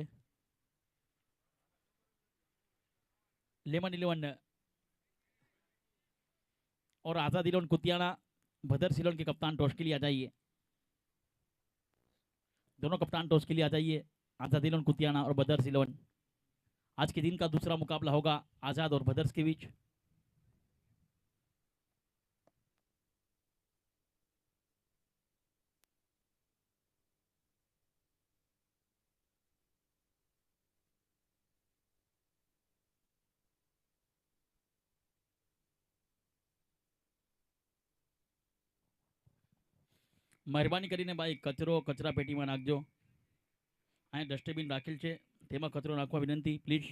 लेमन 11 और आजाद इलोन कुतियाना भदर सिलोन के कप्तान टॉस के लिए आ जाइए। दोनों कप्तान टॉस के लिए आ जाइए, आजाद इलोन कुतियाना और बदर सिलोन। आज के दिन का दूसरा मुकाबला होगा आजाद और भदर्स के बीच। મહેરબાની કરીને ભાઈ કચરો કચરા પેટીમાં નાખજો। અહીંયા ડસ્ટબિન રાખેલ છે, તેમાં કચરો નાખવા વિનંતી પ્લીઝ।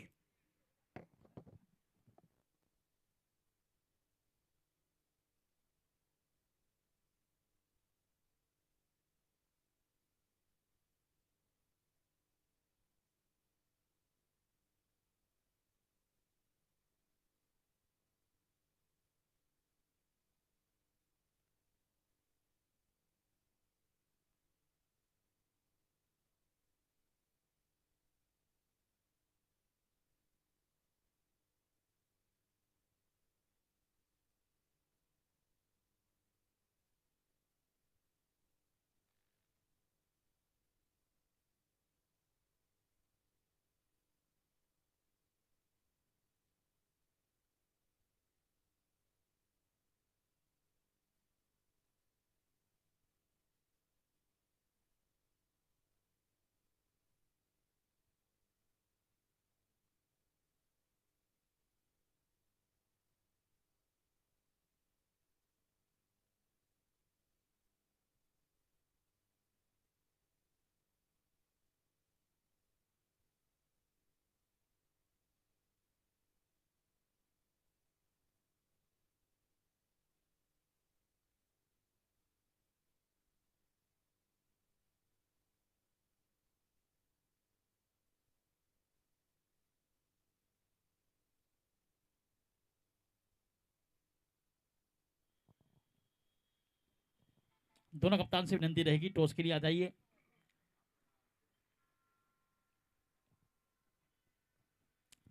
दोनों कप्तान से विनंती रहेगी टॉस के लिए आ जाइए।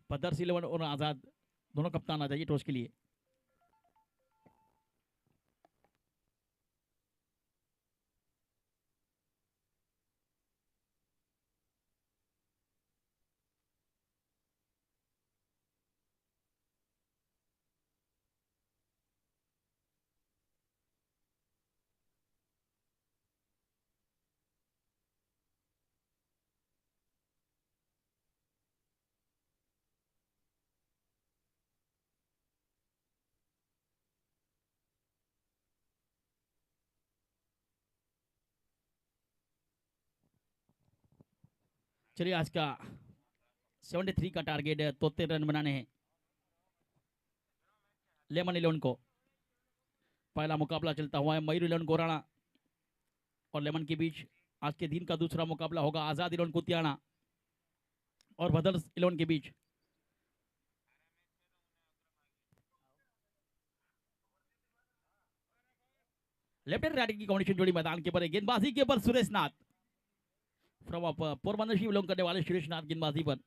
बदर सिलोन और आजाद दोनों कप्तान आ जाइए टॉस के लिए। चलिए आज का 73 का टारगेट है, 73 रन बनाने हैं लेमन 11 को। पहला मुकाबला चलता हुआ है मयूर 11 गोराना और लेमन के बीच। आज के दिन का दूसरा मुकाबला होगा आजाद 11 कुतियाना और भदर 11 के बीच। लेफ्ट हैंड राइट की कॉम्बिनेशन जोड़ी मैदान के ऊपर है। गेंदबाजी के ऊपर सुरेश नाथ फ्रॉम पोरबंदर से बिलोंग करने वाले सुरेश नाथ गेंदबाजी पर।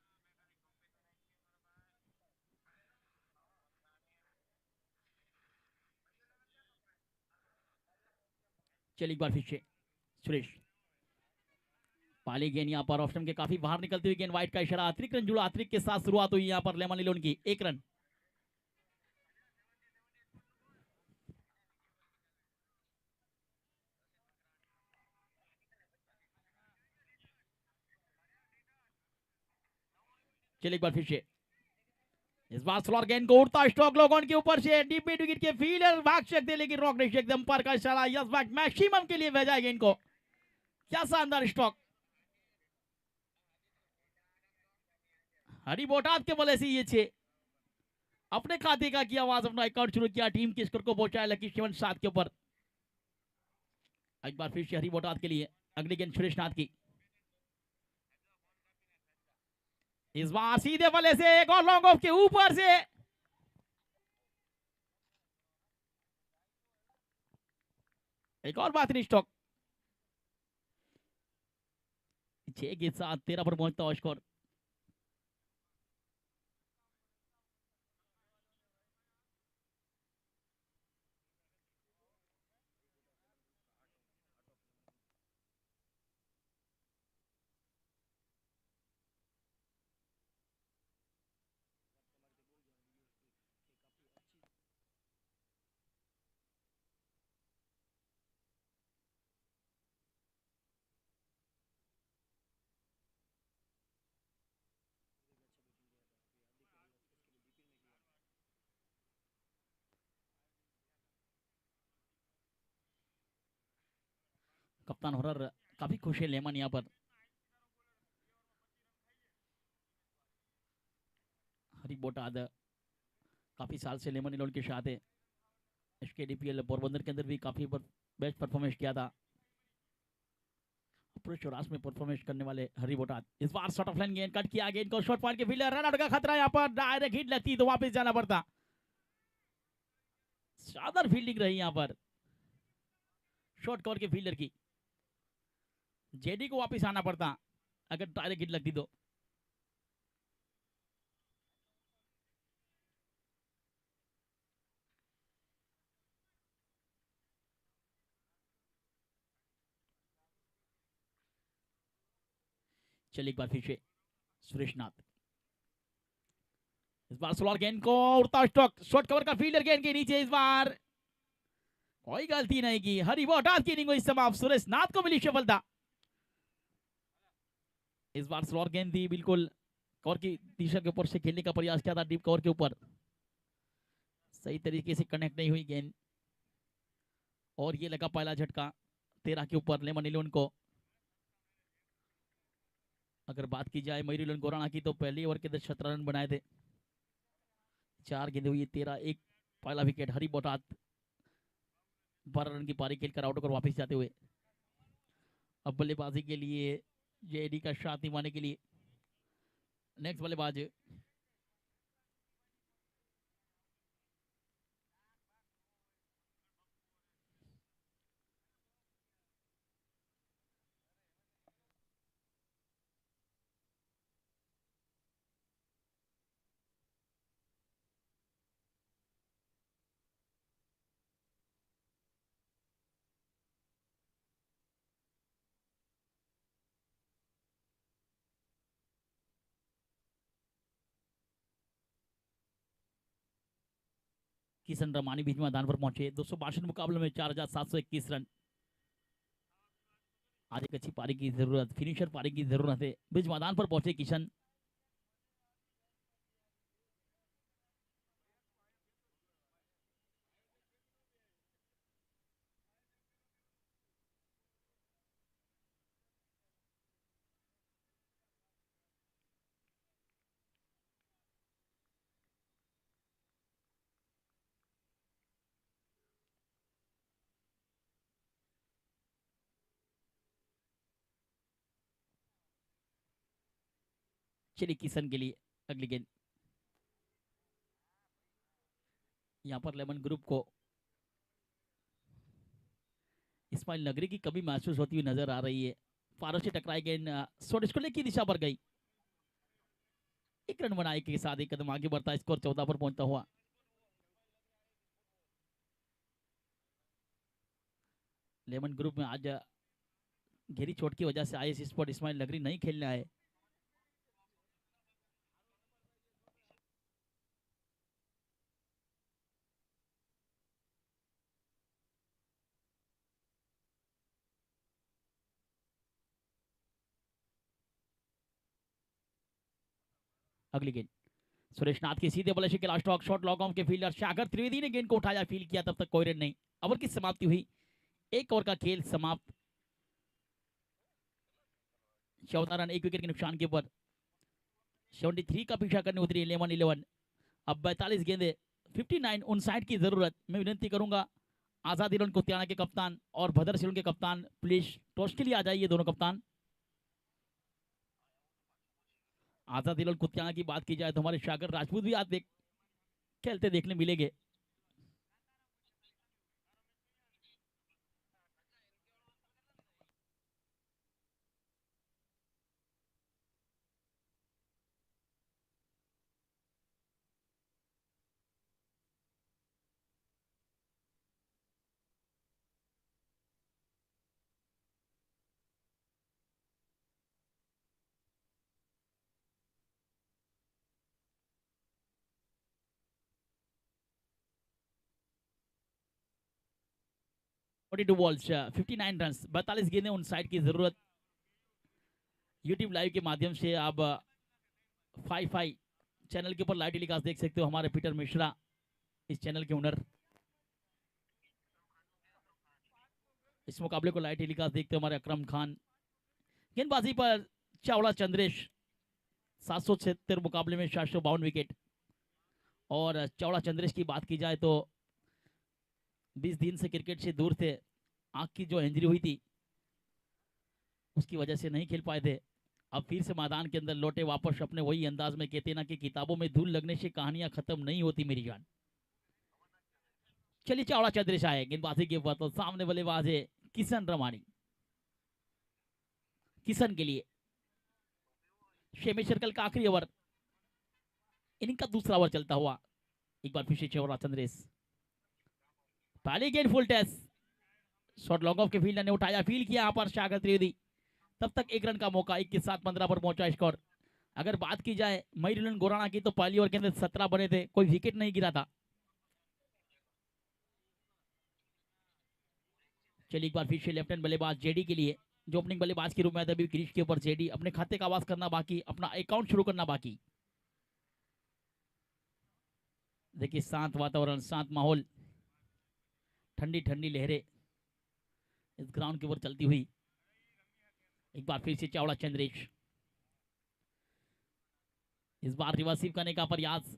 चलिए एक बार फिर से सुरेश पाली गेंद यहाँ पर ऑप्शन के काफी बाहर निकलती हुई गेंद, वाइट का इशारा, अतिरिक्त रन जुड़ा, अतिरिक्त के साथ शुरुआत हुई यहाँ पर लेमन 11 की। 1 रन। चलिए एक बार फिर से इस बार स्लॉर गेंद को उड़ता स्ट्रोक लोगों के ऊपर से डीप मिड विकेट के फील्डर भाग सकते लेकिन रॉक नहीं सकते। अंपायर का इशारा यस बैक मैक्सिमम के लिए भेजा है गेंद को। क्या शानदार स्ट्रोक। हरी बोटात के बोले से ये छे अपने खाते का किया आवाज, अपना अकाउंट शुरू किया, टीम के स्कोर को पहुंचाया लकी 7 के ऊपर। एक बार फिर से हरी बोटात के लिए अगली गेंद सुरेश नाथ की। इस बार सीधे बल्ले से एक और लॉन्ग ऑफ के ऊपर से एक और बेहतरीन स्ट्रोक। 6 के साथ 13 पर पहुंचता है स्कोर। कप्तान हॉरर काफी खुश है लेमन यहाँ पर। हरी बोटाद काफी साल से लेमन इलोन के साथ है। इसके डीपीएल पोरबंदर के अंदर भी काफी बेस्ट परफॉर्मेंस किया था। पुरुष रास में परफॉर्मेंस करने वाले हरी बोटाद इस बार शॉट ऑफ लाइन गेंद कट किया, गेंद को शॉट पॉइंट के फील्डर रन आउट का खतरा, यहाँ पर डायरेक्ट हिट लगती तो वापस जाना पड़ता। शानदार फील्डिंग रही यहाँ पर शॉर्ट कवर के फील्डर की। जेडी को वापस आना पड़ता अगर डायरेक्ट हिट लगती तो। चलिए एक बार फिर से सुरेश नाथ इस बार स्लोअर गेंद को उड़ता स्ट्रोक शॉर्ट कवर का फील्डर गेंद के नीचे, इस बार कोई गलती नहीं की। हरी बोटाद की इनिंग हुई समाप्त, सुरेश नाथ को मिली सफलता। इस बार स्लोअर गेंद थी, बिल्कुल कवर की दिशा के ऊपर से खेलने का प्रयास किया था, डीप कवर के ऊपर सही तरीके से कनेक्ट नहीं हुई गेंद और ये लगा पहला झटका 13 के ऊपर लेमन इलेवन को। अगर बात की जाए मयूरी इलेवन गोराना की तो पहले ओवर के 17 रन बनाए थे, 4 गेंदे हुई 13, एक पहला विकेट। हरी बोटाद 12 रन की पारी खेलकर आउट होकर वापस जाते हुए अब बल्लेबाजी के लिए जेडी का साथ निभाने के लिए नेक्स्ट बल्लेबाज किशन रमानी बीच मैदान पर पहुंचे। 262 मुकाबले में 4721 रन। आज एक अच्छी पारी की जरूरत, फिनिशर पारी की जरूरत है। बीच मैदान पर पहुंचे किशन। चलिए किशन के लिए अगली गेंद। यहाँ पर लेमन ग्रुप को इस्माइल नगरी की कमी महसूस होती हुई नजर आ रही है। फारो से टकराई गेंद शॉर्ट स्कोर की दिशा पर गई, एक रन बनाए के साथ एक कदम आगे बढ़ता, स्कोर 14 पर पहुंचता हुआ। लेमन ग्रुप में आज घेरी चोट की वजह से आईएस स्पोर्ट इस्माइल नगरी नहीं खेलने आए। अगली गेंद सुरेश नाथ की सीधे बल्लेबाजी के last of shot log of के फील्डर सागर त्रिवेदी ने गेंद को उठाया, फील किया, तब तक कोई रन नहीं। ओवर की समाप्ति हुई, एक ओवर का खेल समाप्त। 14 रन, एक विकेट के नुकसान के ऊपर 73 का पीछा करने उतरी लेमन इलेवन। अब 42 गेंदे 59 59 की जरूरत। मैं विनती करूंगा आजाद इलेवन कुतियाना के कप्तान और भदर सिलोन के कप्तान प्लीज टॉस के लिए आ जाइए दोनों कप्तान। आजाद इलेवन कुतियाना की बात की जाए तो हमारे सागर राजपूत भी आज खेलते देखने मिलेंगे। 42 बॉल्स 59 रन, 42 गेंदें उन साइड की जरूरत। यूट्यूब लाइव के माध्यम से आप 5 चैनल के ऊपर लाइव टेलीकास्ट देख सकते हो। हमारे पीटर मिश्रा इस चैनल के ओनर इस मुकाबले को लाइव टेलीकास्ट देखते हो। हमारे अकरम खान गेंदबाजी पर चावड़ा चंद्रेश 776 मुकाबले में 752 विकेट। और चावड़ा चंद्रेश की बात की जाए तो 20 दिन से क्रिकेट से दूर थे। आंख की जो इंजरी हुई थी उसकी वजह से नहीं खेल पाए थे। अब फिर से मैदान के अंदर लौटे वापस अपने वही अंदाज में। कहते ना कि किताबों में धूल लगने से कहानियां खत्म नहीं होती मेरी जान। चलिए चावड़ा चंद्रेश आए गेंदबाजी के ऊपर, तो सामने बल्लेबाज है किशन रमानी। किशन के लिए सेमी सर्कल का आखिरी ओवर, इनिंग का दूसरा ओवर चलता हुआ। एक बार फिर से चावड़ा चंद्रेश, पहली गेंद full toss, shot long off के फील्डर ने उठाया, फील किया यहाँ पर सागर त्रिवेदी। तब तक 1 रन का मौका, 1 के साथ 15 पर पहुंचा स्कोर। अगर बात की जाए मयूरलन गोराना की तो पहली ओवर के अंदर 17 बने थे, कोई विकेट नहीं गिरा था। चलिए एक बार फिर से लेफ्ट हैंड बल्लेबाज जेडी के लिए, जो ओपनिंग बल्लेबाज के रूप में अभी क्रीज के ऊपर जेडी अपने खाते का आवाज करना बाकी, अपना अकाउंट शुरू करना बाकी। देखिए शांत वातावरण, शांत माहौल, ठंडी ठंडी लहरें इस ग्राउंड के ऊपर चलती हुई। एक बार फिर से चावड़ा चंद्रेश, इस बार रिवर्सिव करने का प्रयास।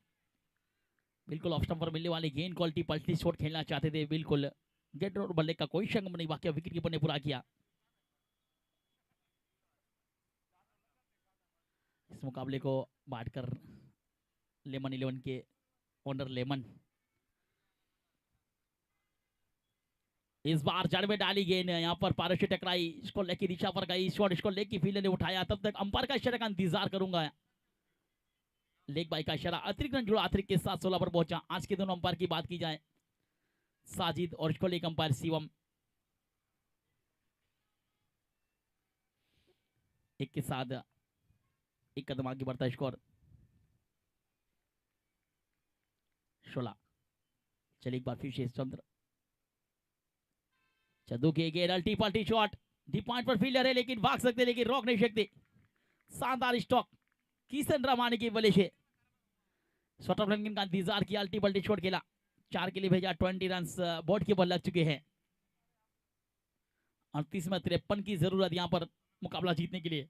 बिल्कुल ऑफ स्टंप पर मिलने वाली गेंद क्वालिटी पलटी शॉट खेलना चाहते थे। बिल्कुल गेट और बल्ले का कोई संगम नहीं, वाकई विकेट कीपर ने पूरा किया। इस मुकाबले को बांटकर लेमन 11 के ओनर लेमन इस बार जड़ में डाली गेंद, यहाँ पर पारो से टकराई, इसको लेग की दिशा पर गई, शॉट इसको लेग की फील्डर ने उठाया। तब तक अंपायर का इशारा का इंतजार करूंगा। लेग बाई का इशारा, अतिरिक्त रन जुड़ा, अतिरिक्त के साथ 16 पर पहुंचा। आज के दोनों अंपायर की बात की जाए साजिद और इसको लेग अंपायर शिवम। एक के साथ एक कदम आगे बढ़ता स्कोर 16। चलिए एक बार फिर से चंद्र चंदू के गेंद अल्टी पल्टी शॉट, डी पॉइंट पर फील्डर है लेकिन भाग सकते लेकिन रोक नहीं सकते। शानदार स्टॉक किशन रमानी की वजह से शॉट ऑफ रन का इंतजार किया, अल्टी पल्टी शॉट खेला, 4 के लिए भेजा। 20 रन बोर्ड के ऊपर लग चुके हैं। 38 में 53 की जरूरत यहाँ पर मुकाबला जीतने के लिए।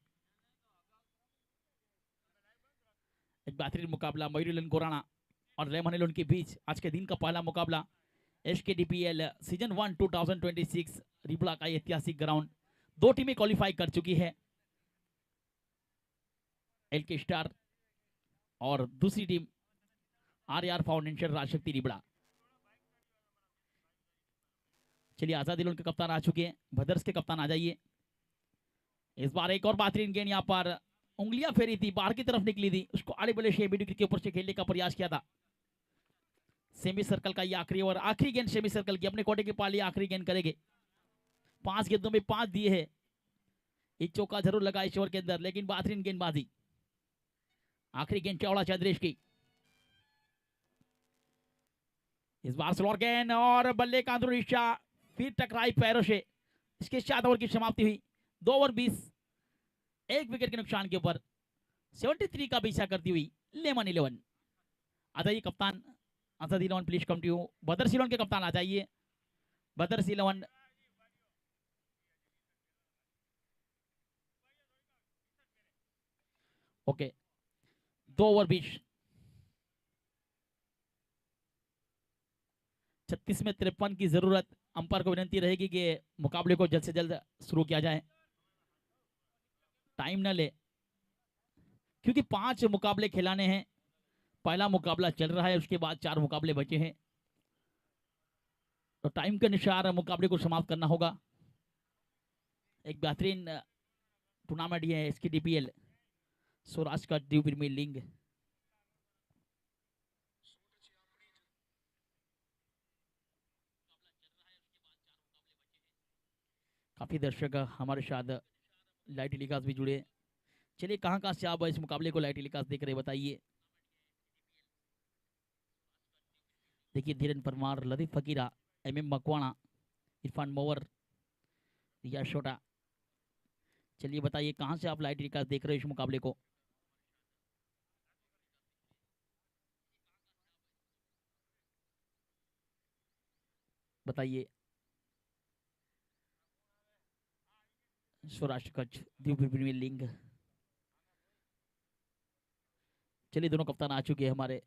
एक बेहतरीन मुकाबला मयूरलन गोराना और लेमन 11 के बीच। आज के दिन का पहला मुकाबला एसकेडीपीएल सीजन 1 2026 रिबड़ा का ऐतिहासिक ग्राउंड। 2 टीमें क्वालिफाई कर चुकी है, एलके स्टार और दूसरी टीम आरआर फाउंडेशन राजशक्ति रिबड़ा। चलिए आजादी लोन के कप्तान आ चुके हैं, भदर्स के कप्तान आ जाइए। इस बार एक और बेहतरीन गेंद, यहाँ पर उंगलियां फेरी थी, बाहर की तरफ निकली थी, उसको आड़े बड़े शेबी के ऊपर से खेलने का प्रयास किया था। सेमी सर्कल का ये आखिरी ओवर, आखिरी गेंद सेमी सर्कल की, अपने कोटे के पाली आखिरी गेंद करेंगे। 5 गेंदों में 5 दिए हैं। एक चौका जरूर लगा इस ओवर के अंदर, लेकिन बेहतरीन गेंदबाजी। आखिरी गेंद चावड़ा चंद्रेश की। इस बार स्लोअर गेंद और बल्ले का अंदरूनी हिस्सा, फिर टकराई पैरों से। इसके 7 ओवर की समाप्ति हुई। 2 ओवर 20, 1 विकेट के नुकसान के ऊपर 73 का पीछा करती हुई लेमन 11। आ जाइए कप्तान Azad 11 please come to you. Brothers 11 के कप्तान आ जाइए। बदर्स 11 ओके। 2 ओवर 20, 36 में 53 की जरूरत। अंपायर को विनती रहेगी कि मुकाबले को जल्द से जल्द शुरू किया जाए, टाइम न ले, क्योंकि 5 मुकाबले खिलाने हैं। पहला मुकाबला चल रहा है, उसके बाद 4 मुकाबले बचे हैं, तो टाइम के अनुसार मुकाबले को समाप्त करना होगा। एक बेहतरीन टूर्नामेंट ये है इसकी डीपीएल सौराष्ट्र का ड्यू प्रीमियर लीग। काफी दर्शक हमारे साथ लाइव टेलीकास्ट भी जुड़े। चलिए कहाँ से आप इस मुकाबले को लाइव टेलीकास्ट देख रहे बताइए। देखिए धीरेन्द्र परमार, लतीफ फकीरा, एमएम मकवाना, इरफान मोवर, रिया छोटा। चलिए बताइए कहाँ से आप लाइव टेलीकास्ट देख रहे हो इस मुकाबले को। बताइए। सौराष्ट्र कच्छ द्वीप प्रीमियर लीग। चलिए दोनों कप्तान आ चुके हैं हमारे,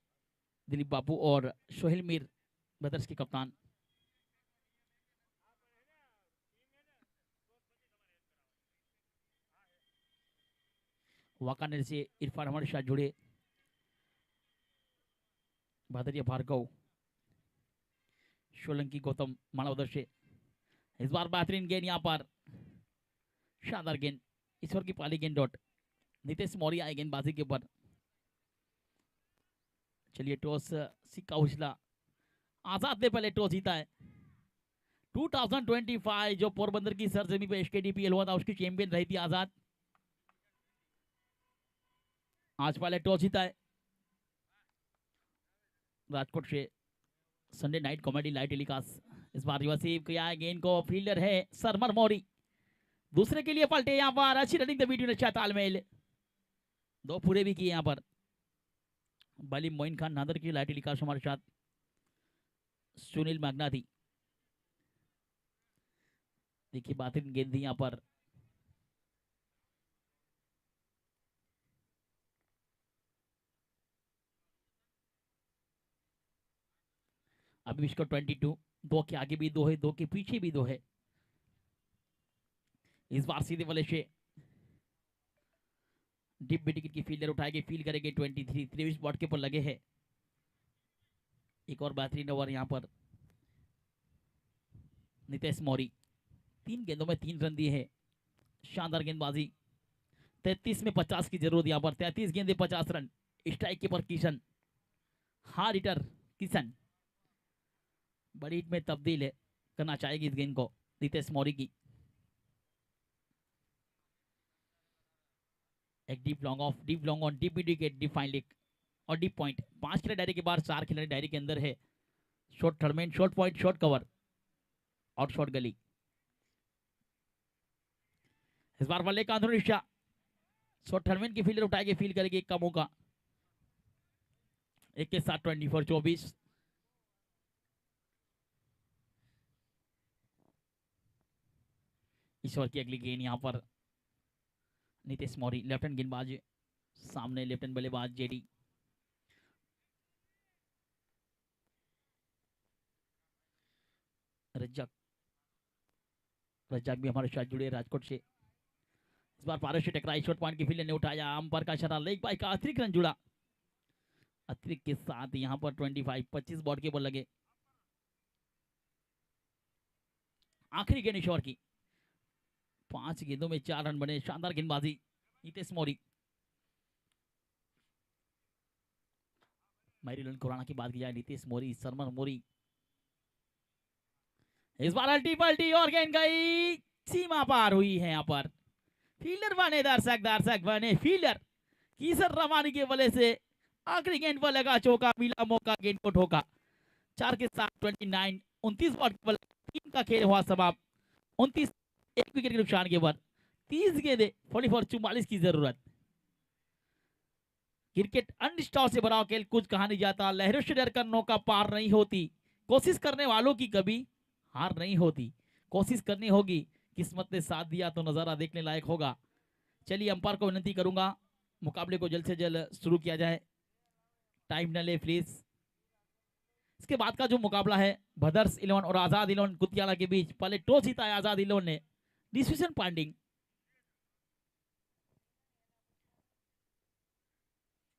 दिलीप बाबू और सोहेल मीर ब्रदर्स के कप्तान। वाकानेर से इरफान हमारे साथ जुड़े, भादरिया भार्गव, सोलंकी गौतम मानवदर से। इस बार बेहतरीन गेंद यहाँ पर, शानदार गेंद, ईश्वर की पाली गेंद डॉट। नितेश मौर्य आए गेंदबाजी के ऊपर। चलिए टॉस सिक्का उछला, आजाद ने पहले टॉस जीता है। 2025 जो पोरबंदर की सरजमी पे एसकेडीपीएल हुआ था उसकी चैंपियन रही थी आजाद। आज पहले टॉस जीता है। राजकोट से Sunday night comedy live telecast. इस बार रिसीव किया है गेंद को, फील्डर है सरमर मौरी, दूसरे के लिए पलटे यहाँ पर। अच्छी रनिंग द बीटवीन, अच्छा तालमेल, दो पूरे भी किए यहाँ पर। बाली मोइन खान नादर की लाइव टेलीकास्ट हमारे साथ, सुनील मैग्नाथी। देखिए बेहतरीन गेंद थी यहाँ पर। अभी इसको 22, दो के आगे भी दो है, दो के पीछे भी दो है। इस बार सीधे वाले से डिप विकेट की फील्डर उठाएंगे, फील करेंगे 23, 23 बॉट के ऊपर लगे हैं। एक और बेहतरीन ओवर यहाँ पर नितेश मौर्य, 3 गेंदों में 3 रन दिए हैं, शानदार गेंदबाजी। 33 में 50 की जरूरत यहाँ पर, 33 गेंदे 50 रन। स्ट्राइक के पर किशन, हार्ड हिटर किशन, बड़ी हिट में तब्दील है करना चाहेगी इस गेंद को नितेश मौर्य की। एक deep long off, deep long on, deep wicket, deep fine leg और डीप पॉइंट। 5 खिलाड़ी डायरी के बाहर, 4 खिलाड़ी डायरी के अंदर है। Short third man, short point, short cover और शॉर्ट गली। इस बार बल्ले का अंदरूनी हिस्सा, शॉर्ट थर्डमैन की फील्डर उठाएगी, फील करेगी एक का मौका। एक के साथ 24-24। ईश्वर की अगली गेंद यहाँ पर, नितेश मौर्य लेफ्ट हैंड गेंदबाज, सामने लेफ्ट हैंड बल्लेबाज जेडी। रज्जाक, रज्जाक भी हमारे साथ जुड़े राजकोट से। इस बार पारस से टकराई, शॉर्ट पॉइंट की फील्डर ने उठाया, अंपायर का इशारा, लेग बाई का अतिरिक्त रन जुड़ा। अतिरिक्त के साथ यहाँ पर 25 बॉट के बॉल लगे। आखिरी गेंद ईश्वर की, 5 गेंदों में 4 रन बने, शानदार गेंदबाजी नितेश मौर्य। मैरीलैंड खुराना की बात की जाए, नितेश मौर्य, सरमन मौर्य। इस बार अल्टी पल्टी और गेंद गई, सीमा पार हुई है यहाँ पर। फील्डर बने दर्शक, दर्शक बने फील्डर। कीसर रवानी के वजह से आखिरी गेंद पर लगा चौका, मिला मौका, गेंद को ठोका। 4 के साथ 29, 29 बॉल पर टीम का खेल हुआ समाप्त। 29, 1 विकेट के नुकसान के बाद 30 गेंदे 44 की जरूरत। क्रिकेट अनिश्चितताओं से भरा खेल, कुछ कहा नहीं जाता। लहरों से डर कर नौका पार नहीं होती, कोशिश करने वालों की कभी हार नहीं होती। कोशिश करनी होगी, किस्मत ने साथ दिया तो नजारा देखने लायक होगा। चलिए अंपायर को विनती करूंगा, मुकाबले को जल्द से जल्द शुरू किया जाए, टाइम न ले प्लीज। इसके बाद का जो मुकाबला है भदर्स 11 और आजाद 11 कुतियाला के बीच, पहले टॉस जीता है आजाद 11 ने, डिसीजन पॉइंटिंग।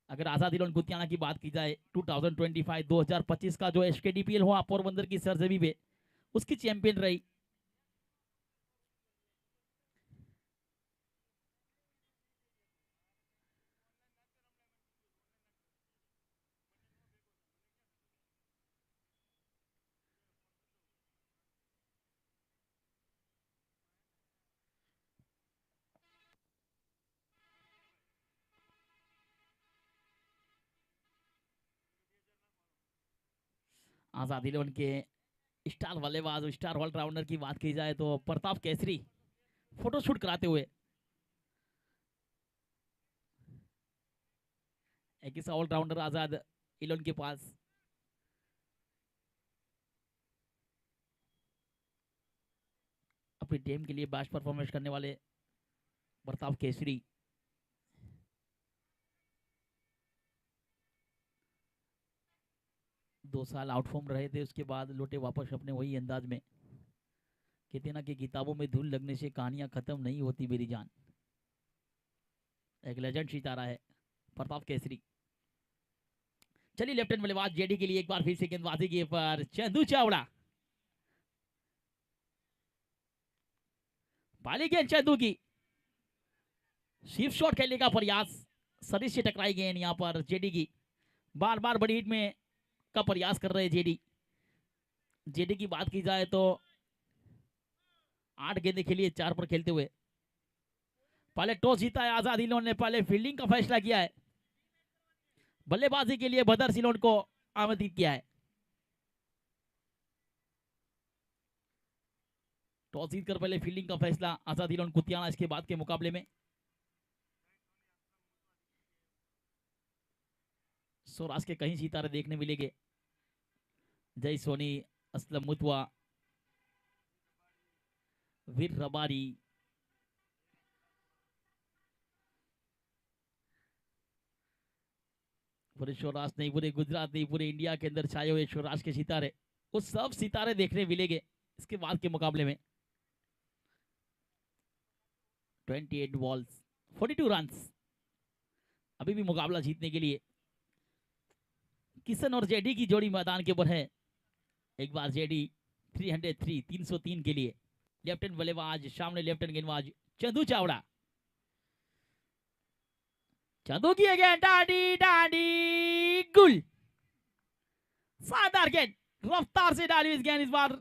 अगर आजाद 11 कुतियाला की बात की जाए, 2025 का जो एसकेडीपीएल हुआ पोरबंदर की सरजमी पे, उसकी चैंपियन रही। आजाद 11 के स्टार बल्लेबाज और स्टार ऑलराउंडर की बात की जाए तो प्रताप केसरी फोटोशूट कराते हुए एक ऐसा ऑलराउंडर आजाद इलोन के पास। अपनी टीम के लिए बेस्ट परफॉर्मेंस करने वाले प्रताप केसरी 2 साल आउटफॉर्म रहे थे, उसके बाद लौटे वापस अपने वही अंदाज में। कहते ना कि किताबों में धूल लगने से कहानियां खत्म नहीं होती मेरी जान। एक लेजेंड सितारा है प्रताप केसरी। चलिए लेफ्ट हैंड बल्लेबाज जेडी के लिए एक बार फिर से गेंदबाजी की पर चंदू चावड़ा। पहली गेंद चंदू की, स्वीप शॉट खेलने का प्रयास, शरीर से टकराई गेंद यहाँ पर जेडी की। बार बार बड़ी हिट में का प्रयास कर रहे हैं जेडी। जेडी की बात की जाए तो 8 गेंदे खेलिए 4 पर खेलते हुए। पहले टॉस जीता है आजाद इलोन ने, पहले फील्डिंग का फैसला किया है। बल्लेबाजी के लिए बदर सिलोन को आमंत्रित किया है। टॉस जीतकर पहले फील्डिंग का फैसला आजाद इलोन कुतियाना इसके बाद के मुकाबले में। सौराष्ट्र के कहीं सितारे देखने मिलेंगे, जय सोनी, असलम मुतवा, वीर रबारी, पूरे सौराष्ट्र नहीं, पूरे गुजरात नहीं, पूरे इंडिया के अंदर छाए हुए सौराष्ट्र के सितारे, वो सब सितारे देखने मिलेंगे इसके बाद के मुकाबले में। 28 बॉल्स 42 रन, अभी भी मुकाबला जीतने के लिए किशन और जेडी की जोड़ी मैदान के ऊपर है। एक बार जेडी 303 के लिए। लेफ्ट हैंड बल्लेबाज सामने, लेफ्ट हैंड गेंदबाज चंदू चावड़ा। चंदू की गेंद डांडी डांडी गुल, शानदार गेंद, रफ्तार से डाली इस गेंद। इस बार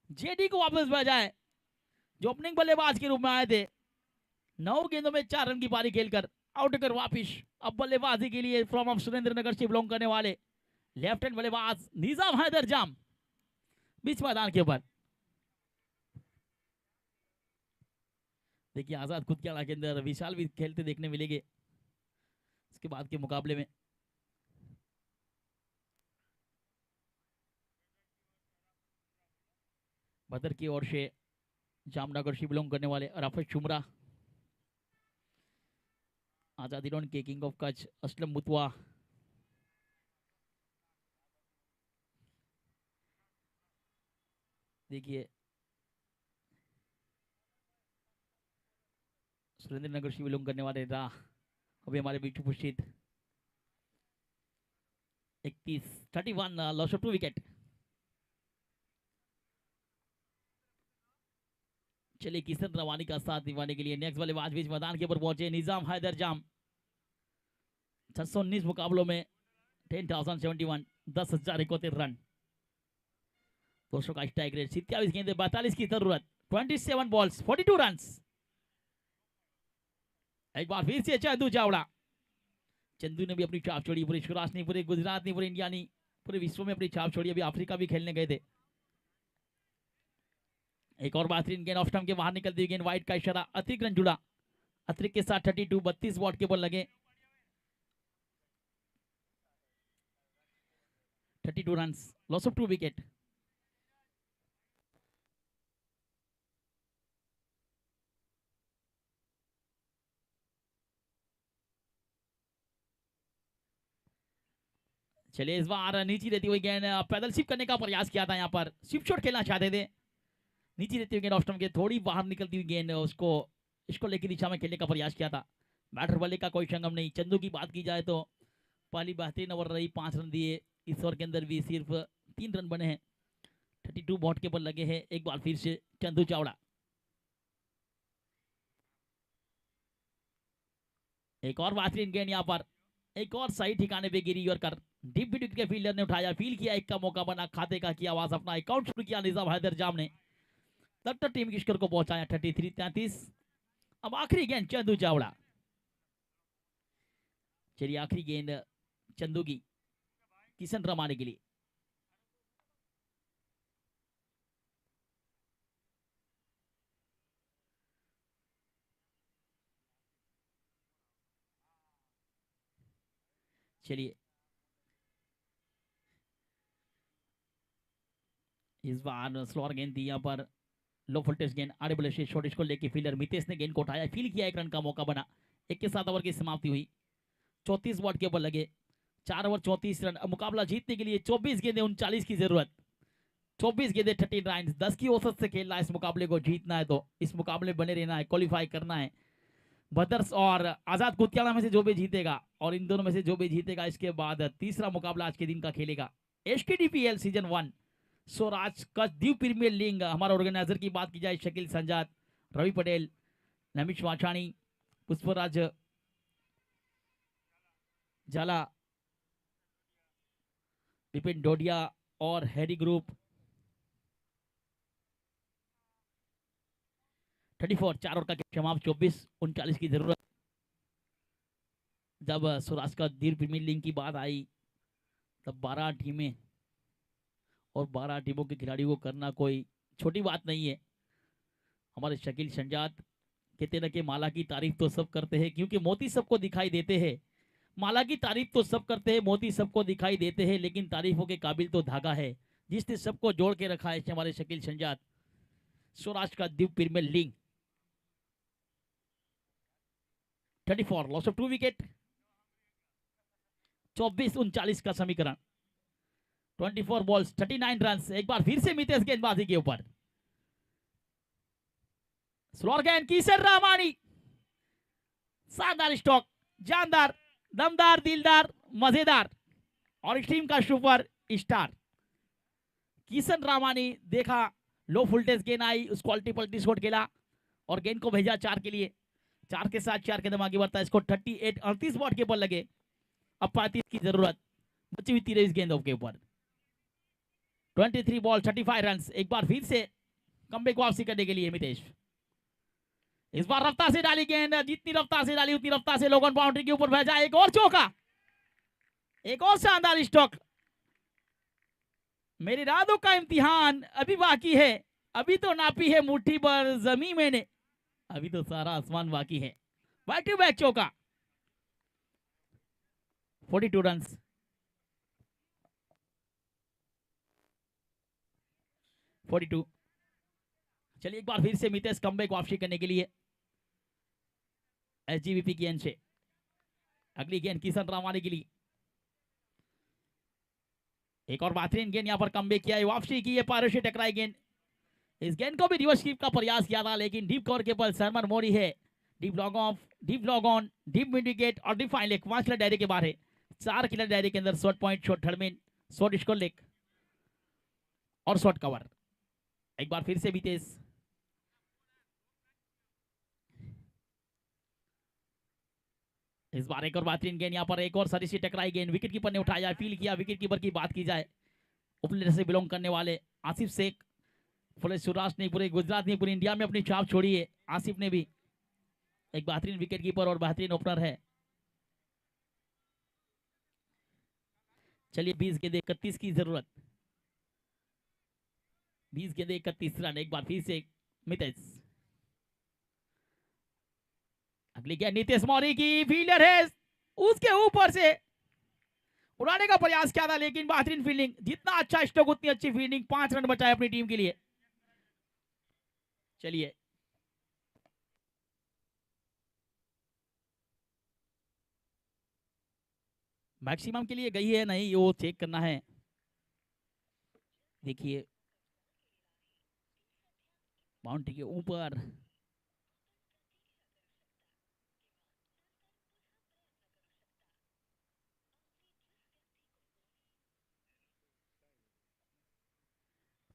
जेडी को वापस भेजा है, जो ओपनिंग बल्लेबाज के रूप में आए थे। 9 गेंदों में 4 रन की पारी खेलकर आउट कर वापिस अब बल्लेबाजी के लिए फ्रॉम ऑफ सुरेंद्र नगर से बिलोंग करने वाले लेफ्ट हैंड बल्लेबाज निजाम हैदर जाम बीच मैदान के ऊपर। देखिए आजाद खुद के अंदर विशाल भी खेलते देखने मिलेंगे इसके बाद के मुकाबले में। बदर की ओर से जामनगर से बिलोंग करने वाले राफत शुमरा, आजाद इलोन के किंग ऑफ कच्छ असलम मुतवा, देखिए सुरेंद्र नगर से बिलोंग करने वाले राह अभी हमारे बीच उपस्थित। 31 लॉस ऑफ 2 विकेट। चलिए किशन रवानी का साथ निभाने के लिए नेक्स्ट बल्लेबाज बीच मैदान के ऊपर पहुंचे निजाम हैदर जाम। 619 मुकाबलों में 10,071 10,071 रन, 200 का स्ट्राइक रेट, 27 गेंदे 42 की जरूरत, 27 बॉल्स 42 रन। एक बार फिर से चंदू चावड़ा। चंदू ने भी अपनी छाप छोड़ी, पूरे सौराष्ट्र नहीं, पूरे गुजरात नहीं, पूरे इंडिया नहीं, पूरे विश्व में अपनी छाप छोड़ी। अभी अफ्रीका भी खेलने गए थे। एक और बेहतरीन गेंद ऑफ स्टंप के बाहर निकलती हुई गेंद, वाइड का इशारा, अतिरिक्त रन जुड़ा। अतिरिक्त के साथ 32 32 बॉट के बॉल लगे, 32 रन, लॉस ऑफ 2 विकेट। चलिए इस बार नीचे रहती हुई गेंद, पैदल शिफ्ट करने का प्रयास किया था, यहाँ पर शिफ्ट शॉट खेलना चाहते थे। नीचे रहती हुई गेंद ऑफ स्टंप के थोड़ी बाहर निकलती हुई गेंद, उसको इसको लेकर दिशा में खेलने का प्रयास किया था। बैटर बल्ले का कोई संगम नहीं। चंदू की बात की जाए तो पहली बेहतरीन ओवर रही, 5 रन दिए। इस ओवर के अंदर भी सिर्फ 3 रन बने हैं, 32 बॉट के ऊपर लगे हैं। एक बार फिर से चंदू चावड़ा। एक और बेहतरीन गेंद यहाँ पर, एक और सही ठिकाने पे गिरी और कर डीप विकेट के फील्डर ने उठाया, फील किया, एक का मौका बना, खाते का किया आवाज, अपना अकाउंट शुरू किया निजाम हैदर जाम ने, तब तक टीम की स्कोर को पहुंचाया 33-33। अब आखिरी गेंद चंदू चावड़ा। चलिए आखिरी गेंद चंदू की किशन रमाने के लिए। चलिए इस बार स्लोअर गेंद दी यहाँ पर, लो वोल्टेज गेंद आड़े बल्ले से शॉट इसको लेके फील्डर मितेश ने गेंद को उठाया, फील किया, एक रन का मौका बना। 1 के 7 ओवर की समाप्ति हुई। 34 बॉल के ऊपर लगे, 4 ओवर 34 रन। अब मुकाबला जीतने के लिए 24 गेंदे 39 की जरूरत। 24 गेंदे 30 रन, 10 की औसत से खेलना है इस मुकाबले को जीतना है, तो इस मुकाबले बने रहना है, क्वालिफाई करना है। बदर्स और आजाद कुतियाला में से जो भी जीतेगा, और इन दोनों में से जो भी जीतेगा, इसके बाद तीसरा मुकाबला आज के दिन का खेलेगा HKDPL सीजन 1 स्वराज कच्छ द्वीप प्रीमियर लीग। हमारा ऑर्गेनाइजर की बात की जाए, शकील संजात, रवि पटेल, नमिश वाछाणी, पुष्पराज झाला, विपिन डोडिया और हैरी ग्रुप। 34 4 ओवर का समाप्त, 24-39 की जरूरत। जब स्वराज का द्वीप प्रीमियर लीग की बात आई तब 12 टीमें और 12 टीमों के खिलाड़ियों को करना कोई छोटी बात नहीं है। हमारे शकील संजात कहते ना कि माला की तारीफ तो सब करते हैं, क्योंकि मोती सबको दिखाई देते हैं। माला की तारीफ तो सब करते हैं, मोती सबको दिखाई देते हैं, लेकिन तारीफों के काबिल तो धागा है जिसने सबको जोड़ के रखा है, हमारे शकील संजात। सौराष्ट्र का द्वीप premier league 34 loss of 2 wicket, 24-39 का समीकरण। 24 बॉल्स 39 रन। एक बार फिर से मितेश गेंदबाजी के ऊपर, स्लोअर गेंद किशन रामानी, शानदार स्टॉक, जानदार, दमदार, दिलदार, मजेदार, और इस टीम का सुपर स्टार किशन रामानी। देखा लो फुलटेज गेंद आई, उस क्वालिटी पल्टी शॉट खेला और गेंद को भेजा 4 के लिए। 4 के साथ 4 कदम आगे बढ़ता है, इसको 38 बॉल के ऊपर लगे। अब 35 की जरूरत, बची हुई 23 गेंदों के ऊपर। 23 बॉल 35 रन। एक बार फिर से कमबैक वापसी करने के लिए मितेश, इस बार रफ्तार से डाली गेंद, जितनी रफ्तार से डाली उतनी रफ्तार से लोगन बाउंड्री के ऊपर भेजा। एक और चौका, एक और शानदार स्ट्रोक। मेरे इरादों का इम्तिहान अभी बाकी है, अभी तो नापी है मुट्ठी पर जमीन मैंने, अभी तो सारा आसमान बाकी है। बैक टू बैक चौका, 42 रन। 42। चलिए एक बार फिर से मितेश कमबैक वापसी करने के लिए SGVP की एंड से। अगली गेंद किशन रामानी के लिए, एक और बेहतरीन गेंद यहाँ पर कमबैक किया है, वापसी की है, पैरों से टकराई गेंद। इस गेंद को भी रिवर्स स्वीप का प्रयास किया था, लेकिन डीप कवर के पर शर्मन मोरी है। Deep log of, deep log on, deep mid wicket और डीप फाइन लेग, 5 खिलाड़ी दायरे के बाहर है। 4 खिलाड़ी दायरे के अंदर, शॉर्ट पॉइंट, शॉर्ट थर्ड में, शॉर्ट स्कोर लेग और शॉर्ट कवर। एक बार फिर से मितेश, इस बार एक और बेहतरीन गेंद यहाँ पर, एक और सरी से टकराई गेंद, विकेट कीपर ने उठाया, फील किया। विकेट कीपर की बात की जाए, ओपनर से बिलोंग करने वाले आसिफ शेख, फुल सौराष्ट्र ने, पूरे गुजरात ने, पूरी इंडिया में अपनी छाप छोड़ी है। आसिफ ने भी एक बेहतरीन विकेट कीपर और बेहतरीन ओपनर है। चलिए 20 गेंदे 31 की जरूरत, 20 गेंदे 31 रन। एक बार फिर से मितेश, अगली गेंद नीतीश मौर्य की, फील्डर है उसके ऊपर से उड़ाने का प्रयास किया था, लेकिन बेहतरीन फील्डिंग, जितना अच्छा स्ट्रोक उतनी अच्छी फील्डिंग, 5 रन बचाए अपनी टीम के लिए। चलिए मैक्सिमम के लिए गई है नहीं, वो चेक करना है। देखिए बाउंड्री के ऊपर,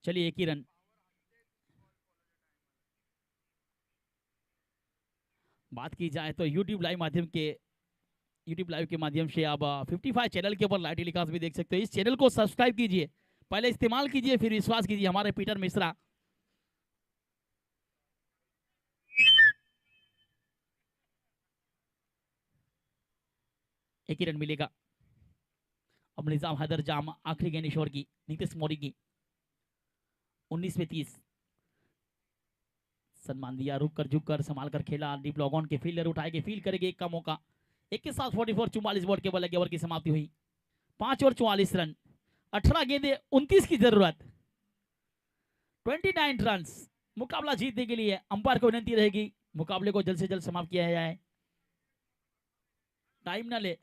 चलिए 1 ही रन। बात की जाए तो यूट्यूब लाइव के माध्यम से आप 55 चैनल के ऊपर लाइव टेलीकास्ट भी देख सकते हो। इस चैनल को सब्सक्राइब कीजिए, पहले इस्तेमाल कीजिए फिर विश्वास कीजिए। हमारे पीटर मिश्रा, एक ही रन मिलेगा। अब निजाम हैदर जाम, आखिरी गेंद ईश्वर की, नीतीश मौर्य की, 19 में 30। सम्मान दिया, रुक कर झुक कर संभाल कर खेला। डीप लॉग ऑन के फील्डर उठाए के फील करेंगे, एक का मौका, एक के साथ 44 44 बॉल के बल लगे ओवर की समाप्ति हुई। 5 ओवर 44 रन, 18 गेंदे 29 की जरूरत, 29 रन। मुकाबला जीतने के लिए अंपायर को विनती रहेगी मुकाबले को जल्द से जल्द समाप्त किया जाए, टाइम ना ले।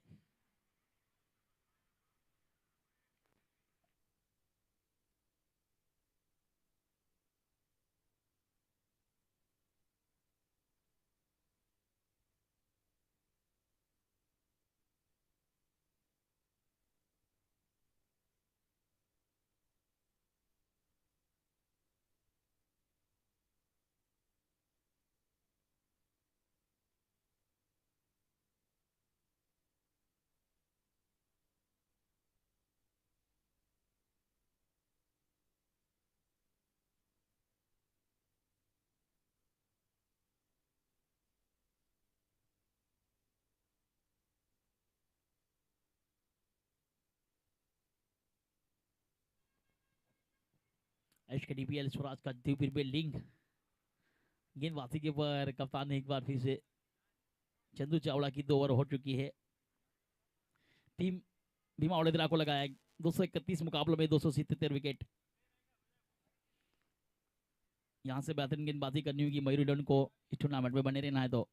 एचकेडीपीएल स्वराज का द्वितीय लिंग गेंदबाजी के पर कप्तान ने एक बार फिर से चंदू चावला की 2 ओवर हो चुकी है। टीम भीमा वडोदरा को लगाया 231 मुकाबलों में 277 विकेट। यहां से बेहतरीन गेंदबाजी करनी होगी मयूरी को इस टूर्नामेंट में बने रहना है तो।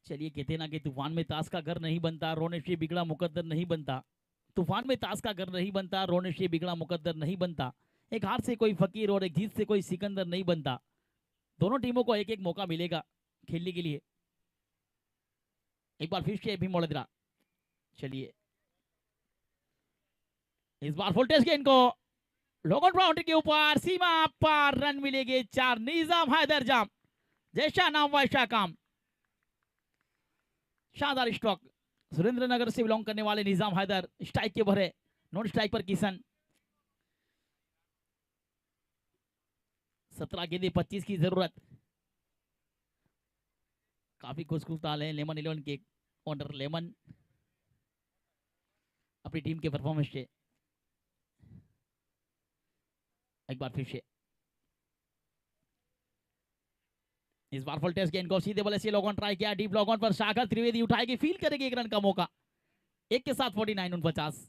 चलिए कहते ना कि तूफान में ताश का घर नहीं बनता, रोने से बिगड़ा मुकद्दर नहीं बनता। तूफान में ताश का घर नहीं बनता, रोने से बिगड़ा मुकद्दर नहीं बनता। एक हार से कोई फकीर और एक जीत से कोई सिकंदर नहीं बनता। दोनों टीमों को एक एक मौका मिलेगा खेलने के लिए। एक बार फिर से भीम वडोदरा, चलिए इस बार फुल टेस्ट गेंद को लोगन बाउंड्री के ऊपर सीमा पर रन मिलेंगे 4। निजाम हैदर जाम, जैसा नाम वैसा काम। शानदार स्ट्रोक, सुरेंद्रनगर से बिलोंग करने वाले निजाम हैदर स्ट्राइक के भरे, नॉन स्ट्राइक पर किशन। 17 गेंदे 25 की जरूरत। काफी खुशखुशाल है लेमन 11 के ओनर लेमन अपनी टीम के परफॉर्मेंस से। एक बार फिर से इस बार फुल टेस्ट गेंद को सीधे बल्ले से लॉग ऑन ट्राई किया, डीप लॉग ऑन पर सागर त्रिवेदी उठाएगी, फील करेगी 1 रन का मौका। 1 के साथ 49 49।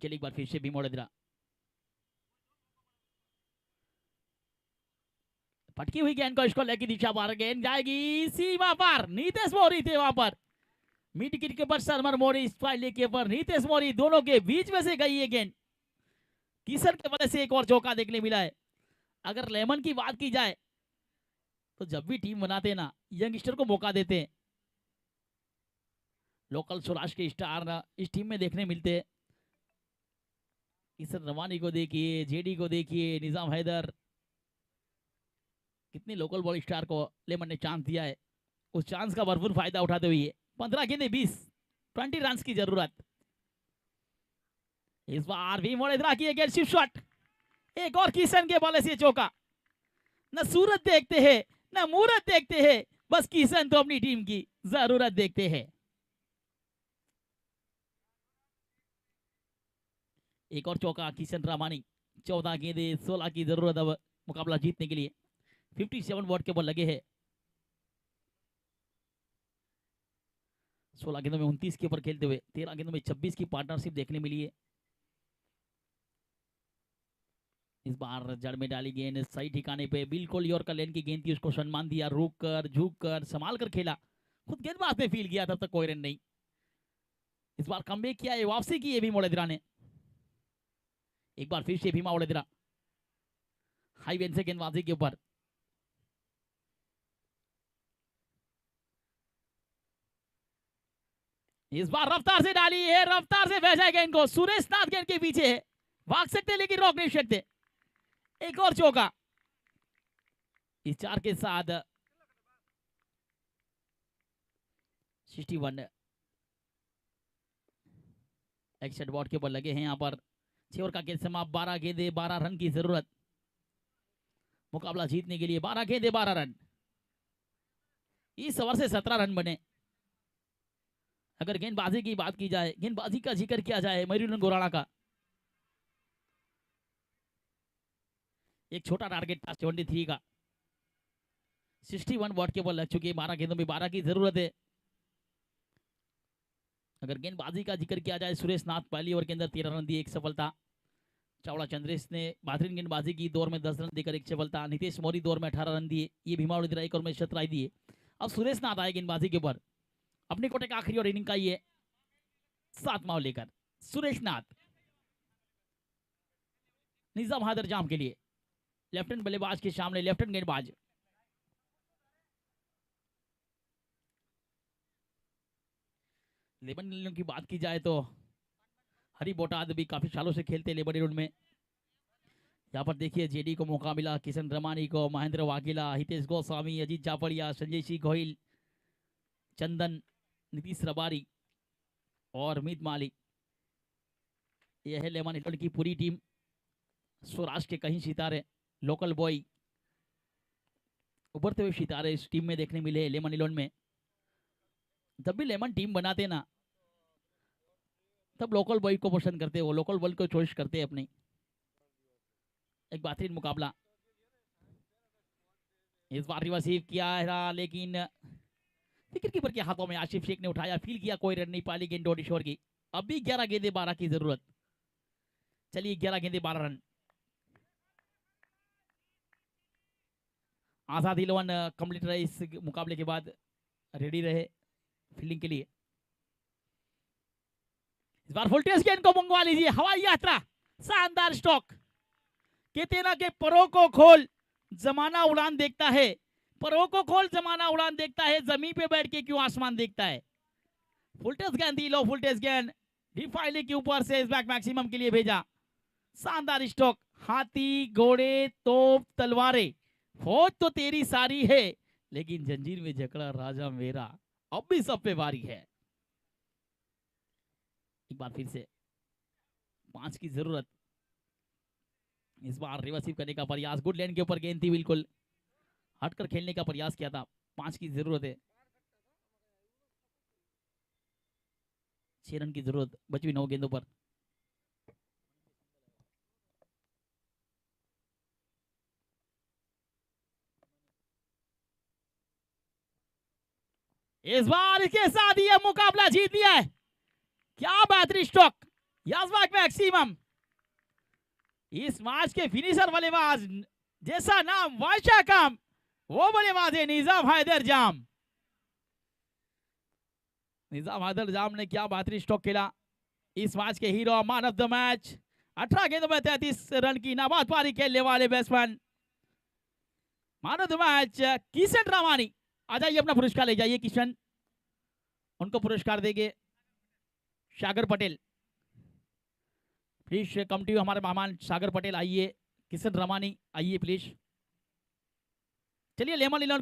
चलिए एक बार फिर से भीम वडोदरा, फटकी हुई गेंद को इसको लेके दिशा पार, गेंद जाएगी सीमा पार। नीतेश मोरी थे वहां पर, मिड विकेट के पर सरमर मोरी, स्पाइले के पर नीतेश मोरी, दोनों के बीच में से गई ये गेंद। किशन के वजह से एक और चौका देखने मिला है। अगर लेमन की बात की जाए तो जब भी टीम बनाते हैं ना, यंगस्टर को मौका देते हैं। लोकल स्वराज के स्टार इस टीम में देखने मिलते हैं। किशन रवानी को देखिए, जेडी को देखिए, निजाम हैदर, कितने लोकल बॉल स्टार को लेमन ने चांस दिया है। उस चांस का भरपूर फायदा उठाते हुए 15 गेंदे 20 रन की जरूरत। इस बार भी वडोदरा की एक शिफ्ट शॉट, एक और किशन के बल्ले से चौका। न सूरत देखते हैं न मूरत देखते हैं, बस किशन तो अपनी टीम की जरूरत देखते हैं। एक और चौका किशन रामानी। 14 गेंदे 16 की जरूरत अब मुकाबला जीतने के लिए। 57 वॉट के बॉल लगे हैं। 16 गेंदों में 29 के ऊपर खेलते हुए 13 गेंदों में 26 की पार्टनरशिप देखने मिली है। इस बार जड़ में डाली गेंद सही ठिकाने पे, बिल्कुल यॉर्कर लेन की गेंद थी, उसको सम्मान दिया, रुक कर झुक कर संभाल कर खेला, खुद गेंदबाज ने फील किया, तब तक कोई रन नहीं। इस बार कमबैक किया है, वापसी की है भीम वडोदरा ने। एक बार फिर से भीमा वडोदरा हाई वेन से गेंदबाजी के ऊपर। इस बार रफ्तार से डाली है, रफ्तार से भेजा है गेंद को। सुरेश नाथ गेंद के पीछे है, भाग सकते लेकिन रोक नहीं सकते। एक और चौका। इस 4 के साथ 61 61 बॉट के ऊपर लगे हैं यहाँ पर। 6 ओवर का खेल समाप्त। 12 गेंदे 12 रन की जरूरत मुकाबला जीतने के लिए। 12 गेंदे 12 रन। इस ओवर से 17 रन बने। अगर गेंदबाजी की बात की जाए, गेंदबाजी का जिक्र किया जाए मयूरन गोराड़ा का, एक छोटा टारगेट था 73 का। 61 बॉट के ऊपर लग चुकी है। 12 गेंदों में 12 की जरूरत है। अगर गेंदबाजी का जिक्र किया जाए, सुरेश नाथ पहली ओवर के अंदर 13 रन दिए, एक सफलता। चावड़ा चंद्रेश ने बेहतरीन गेंदबाजी की, दौर में 10 रन देकर एक सफलता। नितेश मौर्य दौर में 18 रन दिए। ये भीमा उड़ीदरा एक ओवर में 17 दिए। अब सुरेश नाथ आए गेंदबाजी के ऊपर। अपने कोटे का आखिरी और इनिंग का ये 7वां लेकर सुरेश नाथ निजाम हैदर जाम के लिए। लेफ्टिनेंट बल्लेबाज के सामने लेफ्टिनेंट गेंदबाज। लेबन नीलम की बात की जाए तो हरी बोटाद भी काफी सालों से खेलते लेबन रोड में। यहाँ पर देखिए जेडी को मौका मिला, किशन रमानी को, महेंद्र वाघेला, हितेश गोस्वामी, अजीत जाफड़िया, संजय सिंह गोहिल, चंदन, नीतीश रबारी और मीत माली। यह है लेमन हिल्टन की पूरी टीम। स्वराज के कहीं सितारे, लोकल बॉय, उभरते हुए सितारे इस टीम में देखने मिले लेमन इलेवन में। जब भी लेमन टीम बनाते ना, तब लोकल बॉय को पसंद करते, वो लोकल बॉय को चॉइस करते हैं अपनी। एक बेहतरीन मुकाबला। इस बार रिवर्सिव किया है लेकिन विकेट कीपर के हाथों में। आशिफ शेख ने उठाया, फील किया, कोई रन नहीं पाली गेंद डोडी शोर की। अभी 11 गेंदे 12 की जरूरत। चलिए 11 गेंदे 12 रन। आजाद इलेवन कंप्लीट रहे इस मुकाबले के बाद, रेडी रहे फील्डिंग के लिए। इस बार फुलटेस गेंद को मंगवा लीजिए। हवाई यात्रा, शानदार स्टॉक। कहते ना कि परों को खोल जमाना उड़ान देखता है। परों को खोल जमाना उड़ान देखता है, जमीन पे बैठ के क्यों आसमान देखता है। फुलटेस गेंद दी, लो फुलटेस गेंद डिफाइले के ऊपर से इस बैक मैक्सिमम के लिए भेजा। शानदार स्टॉक। हाथी, घोड़े, तोप, तलवारें, फौज तो तेरी सारी है, लेकिन जंजीर में जकड़ा राजा मेरा, अब भी सब पे भारी है। एक बार फिर से 5 की जरूरत। इस बार रिवर्सिव करने का प्रयास, गुड लैंड के ऊपर गेंद थी, बिल्कुल हटकर खेलने का प्रयास किया था। 5 की जरूरत है। 6 रन की जरूरत बची हुई 9 गेंदों पर। इस बार इसके साथ ही मुकाबला जीत लिया है। क्या बेहतरीन स्ट्रोक, याजबाक मैक्सिमम। इस मैच के फिनिशर बल्लेबाज, जैसा नाम वाइशा काम, वो बल्लेबाज है निजाम हैदर जाम। निजाम हैदर जाम ने क्या बेहतरीन स्ट्रोक खेला। इस मैच के hero, man of the match. 18 गेंदों में 33 रन की नाबाद पारी खेलने वाले batsman, man of the match Kishan Ramani. आ जाइए, अपना पुरस्कार ले जाइए किशन। उनको पुरस्कार देंगे Sagar Patel. Please come to you, हमारे मेहमान सागर पटेल आइए, किशन रामानी आइए प्लीज। चलिए लेमन इलेवन